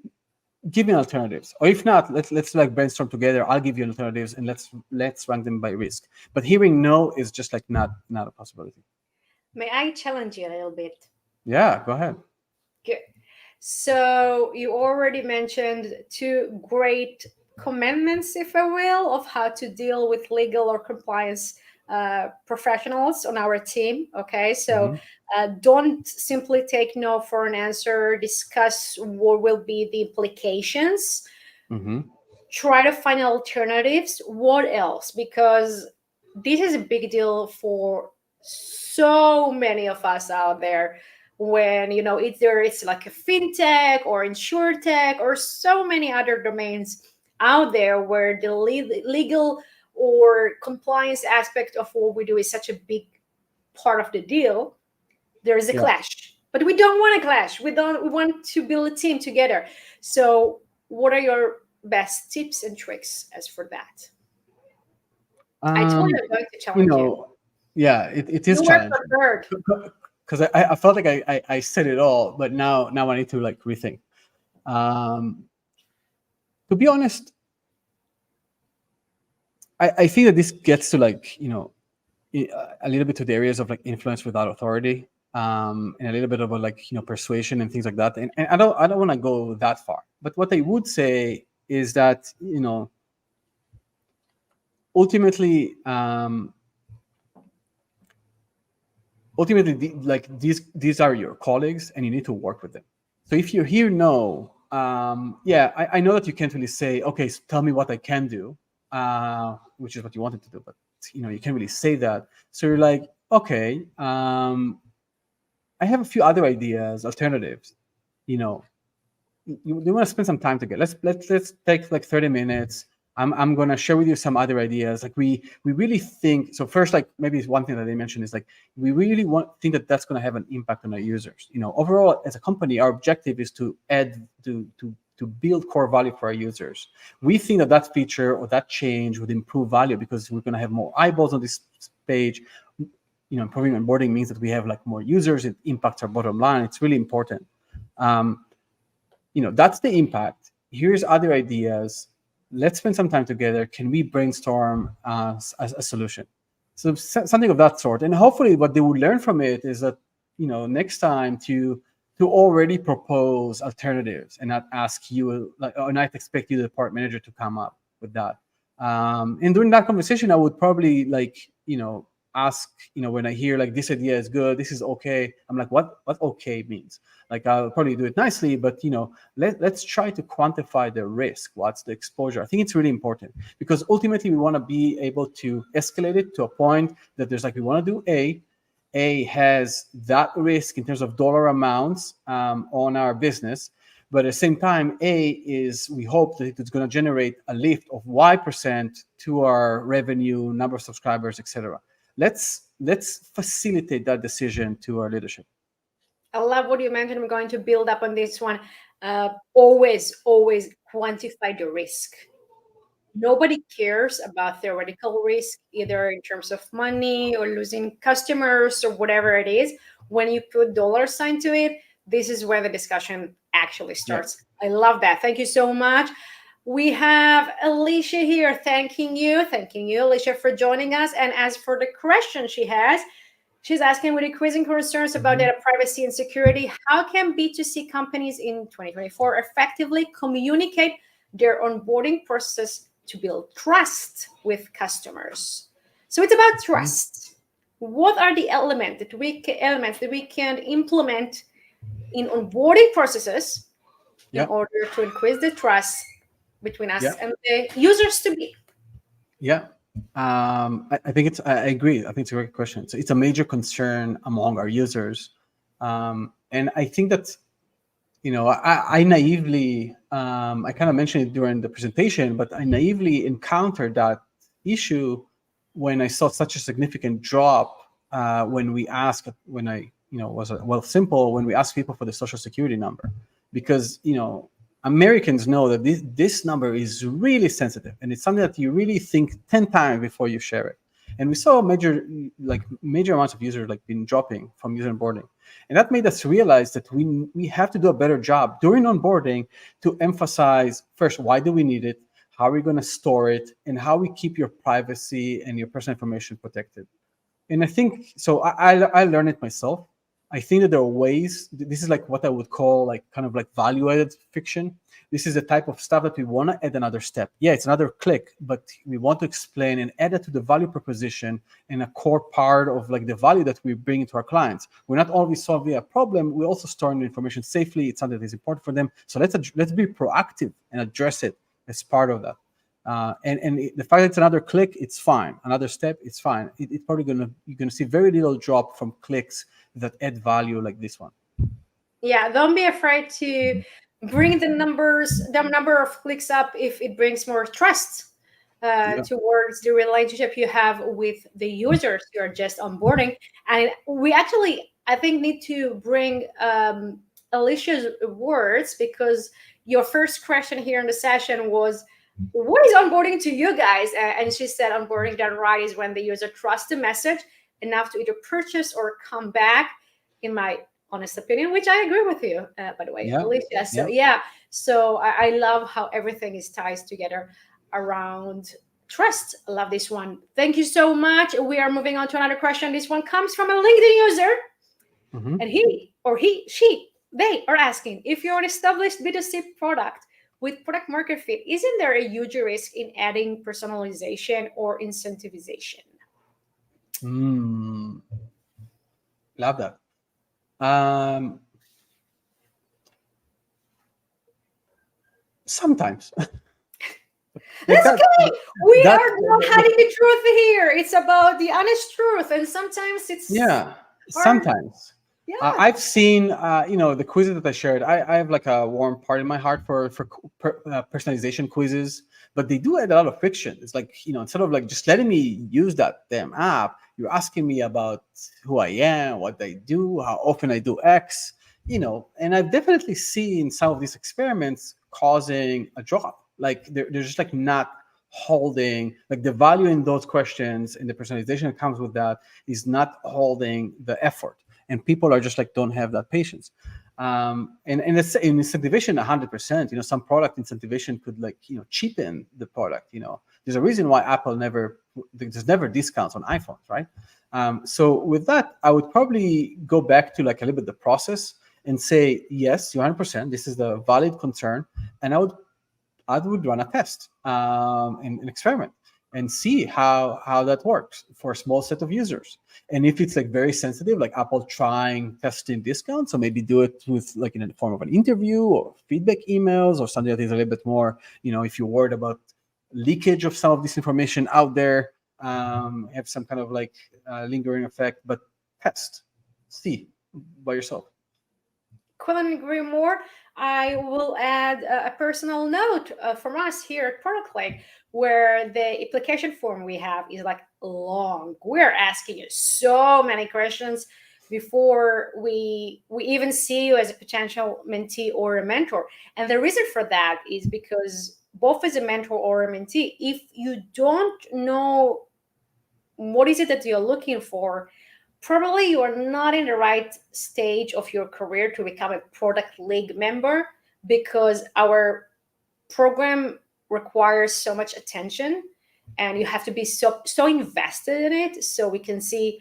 Speaker 2: give me alternatives, or if not, let's like brainstorm together. I'll give you alternatives, and let's rank them by risk. But hearing no is just like not a possibility.
Speaker 1: May I challenge you a little bit?
Speaker 2: Yeah, go ahead.
Speaker 1: Good. So you already mentioned two great commandments, if I will, of how to deal with legal or compliance professionals on our team. Okay, so don't simply take no for an answer. Discuss what will be the implications. Try to find alternatives. What else? Because this is a big deal for so many of us out there. When either it's like a fintech or insurtech or so many other domains out there where the legal or compliance aspect of what we do is such a big part of the deal, there is a clash. But we don't want a clash. We want to build a team together. So what are your best tips and tricks as for that? I told you I'm going to challenge you.
Speaker 2: Yeah, it is challenging. Because I felt like I said it all, but now I need to like rethink. To be honest, I think that this gets to like a little bit to the areas of like influence without authority, and a little bit about like persuasion and things like that. And I don't want to go that far. But what I would say is that ultimately. Ultimately, like these are your colleagues, and you need to work with them. So if you hear no, I know that you can't really say, okay, so tell me what I can do, which is what you wanted to do, but you can't really say that. So you're like, okay, I have a few other ideas, alternatives. You want to spend some time together. Let's take like 30 minutes. I'm gonna share with you some other ideas. Like we really think so. First, like maybe one thing that they mentioned is like we really think that that's gonna have an impact on our users. Overall as a company, our objective is to add to build core value for our users. We think that feature or that change would improve value because we're gonna have more eyeballs on this page. Improving onboarding means that we have like more users. It impacts our bottom line. It's really important. That's the impact. Here's other ideas. Let's spend some time together. Can we brainstorm a solution? So something of that sort. And hopefully what they would learn from it is that, next time to already propose alternatives and not ask you, or not expect you, the department manager, to come up with that. And during that conversation, I would probably ask, when I hear like this idea is good, this is okay. I'm like, what okay means? Like I'll probably do it nicely, but let's try to quantify the risk. What's the exposure? I think it's really important because ultimately we want to be able to escalate it to a point that there's like, we want to do A has that risk in terms of dollar amounts on our business. But at the same time, we hope that it's going to generate a lift of Y% to our revenue, number of subscribers, etc. Let's facilitate that decision to our leadership.
Speaker 1: I love what you mentioned. I'm going to build up on this one. Always quantify the risk. Nobody cares about theoretical risk, either in terms of money or losing customers or whatever it is. When you put dollar sign to it, this is where the discussion actually starts. Yeah. I love that. Thank you so much. We have Alicia here thanking you, Alicia, for joining us. And as for the question she's asking, with increasing concerns about data privacy and security, how can B2C companies in 2024 effectively communicate their onboarding process to build trust with customers? So it's about trust. What are the elements that we can implement in onboarding processes in order to increase the trust between us and the users to be?
Speaker 2: Yeah. I think I agree. I think it's a great question. So it's a major concern among our users. And I think that, I naively, I kind of mentioned it during the presentation, but I naively encountered that issue when I saw such a significant drop when I, was at Wealthsimple, when we asked people for the social security number, because, Americans know that this number is really sensitive, and it's something that you really think 10 times before you share it. And we saw major amounts of users been dropping from user onboarding. And that made us realize that we have to do a better job during onboarding to emphasize first, why do we need it? How are we going to store it? And how we keep your privacy and your personal information protected. And I think so. I learned it myself. I think that there are ways. This is what I would call kind of value-added fiction. This is the type of stuff that we want to add another step. Yeah, it's another click, but we want to explain and add it to the value proposition and a core part of the value that we bring to our clients. We're not only solving a problem, we're also storing the information safely. It's something that is important for them. So let's be proactive and address it as part of that. And the fact that it's another click, it's fine. Another step, it's fine. It's probably you're gonna see very little drop from clicks that add value like this one.
Speaker 1: Yeah, don't be afraid to bring the number of clicks up if it brings more trust towards the relationship you have with the users you are just onboarding. And we actually, I think, need to bring Alicia's words, because your first question here in the session was, what is onboarding to you guys? And she said onboarding done right is when the user trusts the message enough to either purchase or come back, in my honest opinion, which I agree with you, by the way,
Speaker 2: Yeah.
Speaker 1: Alicia. So yeah, so I love how everything is ties together around trust. I love this one. Thank you so much. We are moving on to another question. This one comes from a LinkedIn user, and they are asking, if you're an established B2C product with product market fit, isn't there a huge risk in adding personalization or incentivization?
Speaker 2: Love that. Sometimes.
Speaker 1: That's okay. We are not hiding the truth here. It's about the honest truth, and sometimes it's hard.
Speaker 2: Sometimes.
Speaker 1: Yeah.
Speaker 2: I've seen, the quizzes that I shared. I have a warm part in my heart for personalization quizzes, but they do add a lot of friction. It's instead of just letting me use that damn app, you're asking me about who I am, what I do, how often I do X, and I've definitely seen some of these experiments causing a drop. They're just not holding the value in those questions, and the personalization that comes with that is not holding the effort, and people are just don't have that patience. And in incentivization, 100%, some product incentivization could cheapen the product. There's a reason why there's never discounts on iPhones, right? So with that, I would probably go back to a little bit the process and say, yes, you're 100%, this is the valid concern, and I would run a test, an experiment, and see how that works for a small set of users. And if it's very sensitive, like Apple trying testing discounts, so maybe do it with in the form of an interview or feedback emails or something that is a little bit more, if you're worried about leakage of some of this information out there, have some kind of lingering effect, but test, see by yourself.
Speaker 1: Couldn't agree more. I will add a personal note from us here at Product Lake, where the application form we have is long. We're asking you so many questions before we even see you as a potential mentee or a mentor. And the reason for that is because both as a mentor or a mentee, if you don't know what is it that you're looking for, probably you are not in the right stage of your career to become a product league member, because our program requires so much attention and you have to be so invested in it, so we can see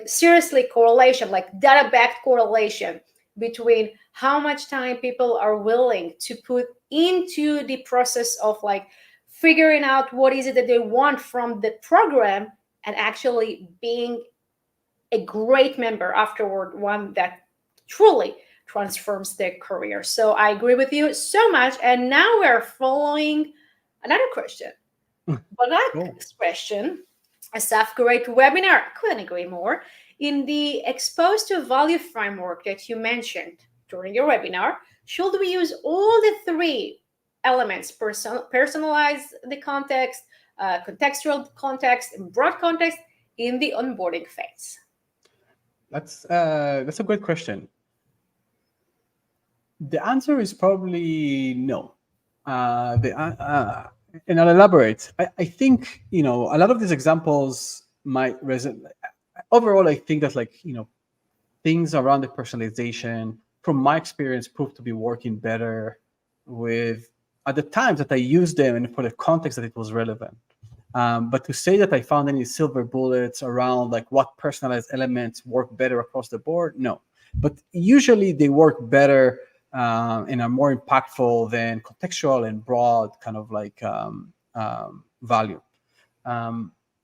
Speaker 1: seriously correlation, data backed correlation between how much time people are willing to put into the process of figuring out what is it that they want from the program, and actually being a great member afterward, one that truly transforms their career. So I agree with you so much. And now we're following another question Balak
Speaker 2: Cool.
Speaker 1: question, Asaf, great webinar. Couldn't agree more. In the exposed to value framework that you mentioned during your webinar, should we use all the three elements, personalize the context, contextual context, and broad context in the onboarding phase?
Speaker 2: That's a great question. The answer is probably no. And I'll elaborate. I think a lot of these examples might resonate. Overall, I think that things around the personalization, from my experience, proved to be working better with at the times that I used them and for the context that it was relevant. But to say that I found any silver bullets around what personalized elements work better across the board, no. But usually they work better and are more impactful than contextual and broad kind of value.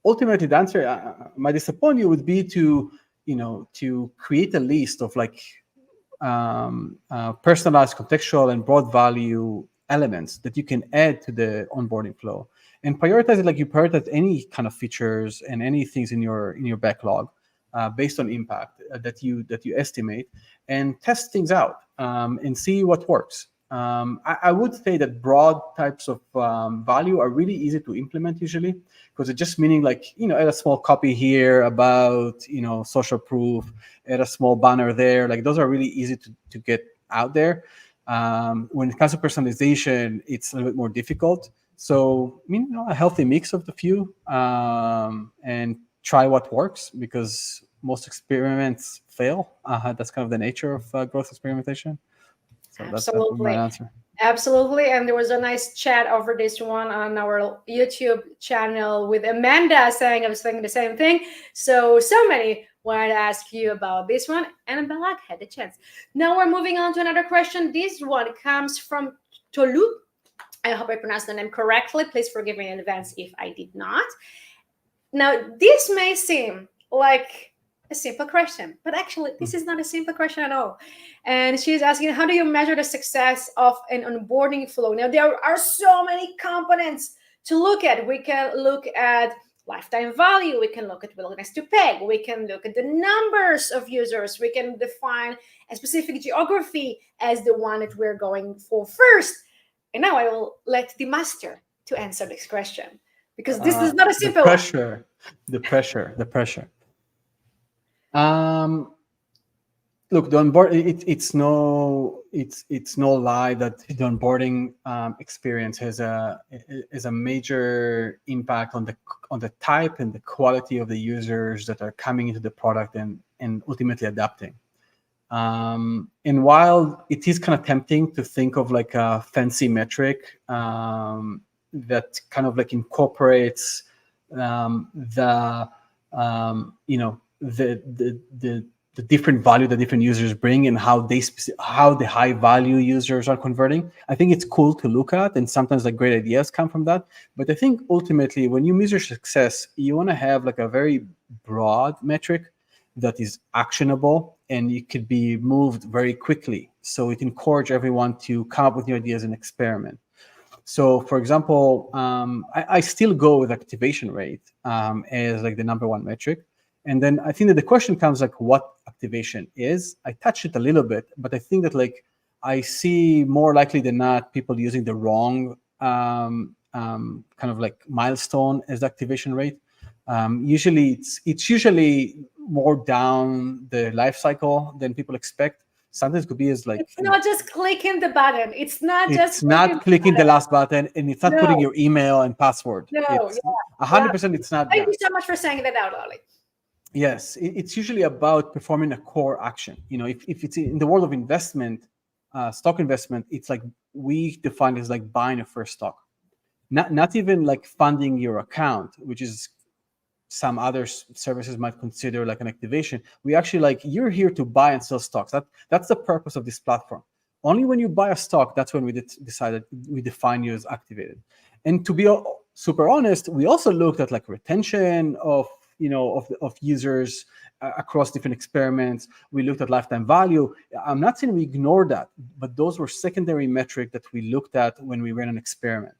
Speaker 2: Ultimately, the answer might disappoint you would be to create a list of personalized, contextual, and broad value elements that you can add to the onboarding flow, and prioritize it like you prioritize any kind of features and any things in your backlog based on impact that you estimate, and test things out and see what works. I would say that broad types of value are really easy to implement usually, because it's just meaning add a small copy here about social proof, add a small banner there. Those are really easy to get out there. When it comes to personalization, it's a little bit more difficult. So a healthy mix of the few and try what works, because most experiments fail. That's kind of the nature of growth experimentation. So that's my answer.
Speaker 1: Absolutely. And there was a nice chat over this one on our YouTube channel with Amanda saying I was thinking the same thing. So many wanted to ask you about this one, and Balak had the chance. Now we're moving on to another question. This one comes from Tolu. I hope I pronounced the name correctly. Please forgive me in advance if I did not. Now, this may seem like a simple question, but actually this is not a simple question at all. And she's asking, how do you measure the success of an onboarding flow? Now, there are so many components to look at. We can look at lifetime value. We can look at willingness to pay. We can look at the numbers of users. We can define a specific geography as the one that we're going for first. And now I will let the master to answer this question, because this is not a simple
Speaker 2: one. The pressure. Look, the onboarding, it's no lie that the onboarding experience has a major impact on the type and the quality of the users that are coming into the product and ultimately adapting. And while it is kind of tempting to think of a fancy metric that kind of incorporates the different value that different users bring and how the high value users are converting, I think it's cool to look at, and sometimes great ideas come from that. But I think ultimately, when you measure success, you want to have a very broad metric that is actionable and it could be moved very quickly, so it encourages everyone to come up with new ideas and experiment. So, for example, I still go with activation rate as the number one metric. And then I think that the question comes what activation is. I touched it a little bit, but I think that I see more likely than not people using the wrong kind of milestone as the activation rate. Usually it's usually more down the life cycle than people expect. Sometimes it could be as
Speaker 1: it's not just clicking the button. It's not
Speaker 2: clicking the last button, and it's not putting your email and password.
Speaker 1: No,
Speaker 2: it's 100%. It's not.
Speaker 1: Thank you so much for saying that out, Lolly.
Speaker 2: Yes, it's usually about performing a core action. If it's in the world of investment, stock investment, it's we define it as buying a first stock, not even funding your account, which is some other services might consider an activation. We actually you're here to buy and sell stocks. That's the purpose of this platform. Only when you buy a stock, that's when we decided we define you as activated. And to be super honest, we also looked at retention of users across different experiments. We looked at lifetime value. I'm not saying we ignored that, but those were secondary metrics that we looked at when we ran an experiment.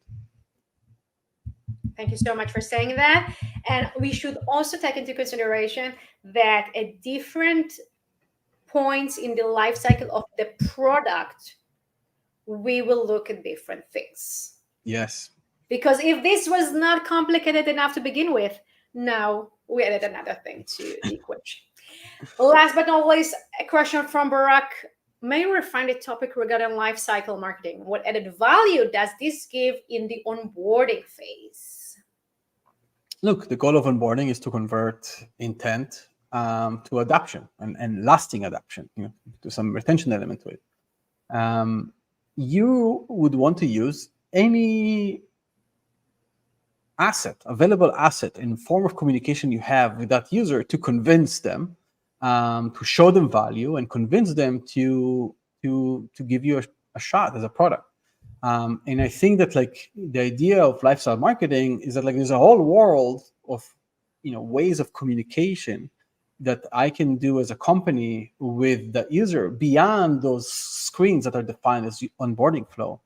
Speaker 1: Thank you so much for saying that. And we should also take into consideration that at different points in the life cycle of the product, we will look at different things.
Speaker 2: Yes.
Speaker 1: Because if this was not complicated enough to begin with, now we added another thing to the equation. Last but not least, a question from Barak. May you refine the topic regarding life cycle marketing? What added value does this give in the onboarding phase?
Speaker 2: Look, the goal of onboarding is to convert intent to adoption and lasting adoption, to some retention element to it. You would want to use any available asset in form of communication you have with that user to convince them, to show them value and convince them to give you a shot as a product. And I think that like the idea of lifestyle marketing is that like there's a whole world of ways of communication that I can do as a company with the user beyond those screens that are defined as onboarding flow.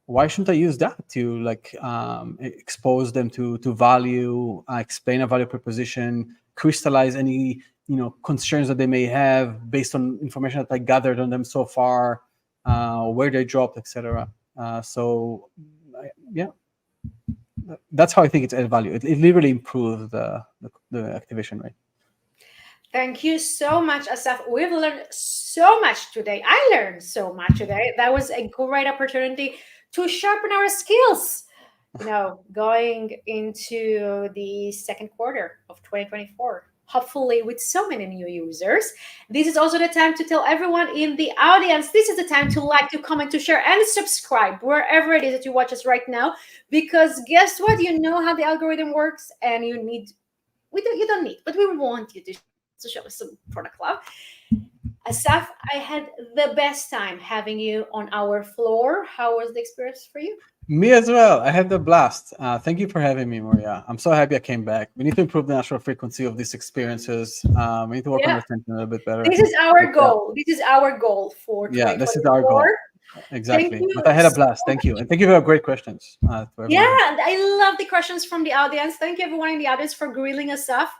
Speaker 2: Why shouldn't I use that to like expose them to value, explain a value proposition, crystallize any concerns that they may have based on information that I gathered on them so far, where they dropped, etc. Yeah, that's how I think it's added value. It literally improves the activation rate.
Speaker 1: Thank you so much, Asaf. We've learned so much today. I learned so much today. That was a great opportunity to sharpen our skills, going into the second quarter of 2024, hopefully with so many new users. This is also the time to tell everyone in the audience, this is the time to like, to comment, to share, and subscribe wherever it is that you watch us right now. Because guess what? You know how the algorithm works, and you don't need, but we want you to show us some product love. Asaf, I had the best time having you on our floor. How was the experience for you?
Speaker 2: Me as well. I had the blast. Thank you for having me, Maria. I'm so happy I came back. We need to improve the natural frequency of these experiences. We need to work on retention a little bit better.
Speaker 1: This is our goal. This is our goal for 2024.
Speaker 2: Yeah, this is our goal. Exactly. But I had a blast. Thank you. And thank you for great questions.
Speaker 1: Yeah, and I love the questions from the audience. Thank you, everyone in the audience, for grilling Asaf.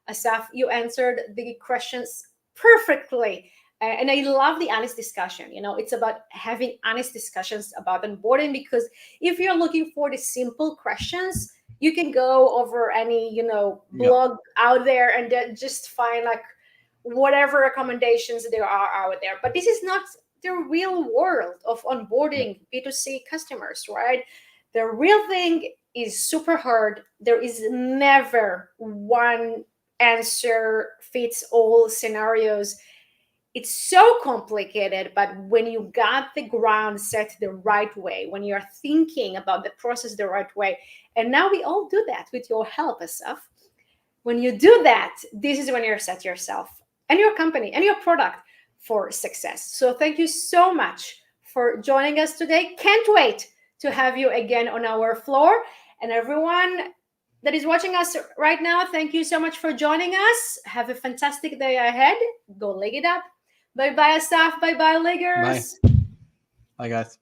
Speaker 1: Asaf, you answered the questions perfectly. And I love the honest discussion. It's about having honest discussions about onboarding, because if you're looking for the simple questions, you can go over any, blog out there and then just find like whatever recommendations there are out there. But this is not the real world of onboarding B2C customers, right? The real thing is super hard. There is never one answer fits all scenarios. It's so complicated, but when you got the ground set the right way, when you're thinking about the process the right way, and now we all do that with your help, Asaf. When you do that, this is when you're set yourself and your company and your product for success. So thank you so much for joining us today. Can't wait to have you again on our floor. And everyone that is watching us right now, thank you so much for joining us. Have a fantastic day ahead. Go leg it up. Bye-bye, Asaf. Bye-bye, leggers.
Speaker 2: Bye. Bye, guys.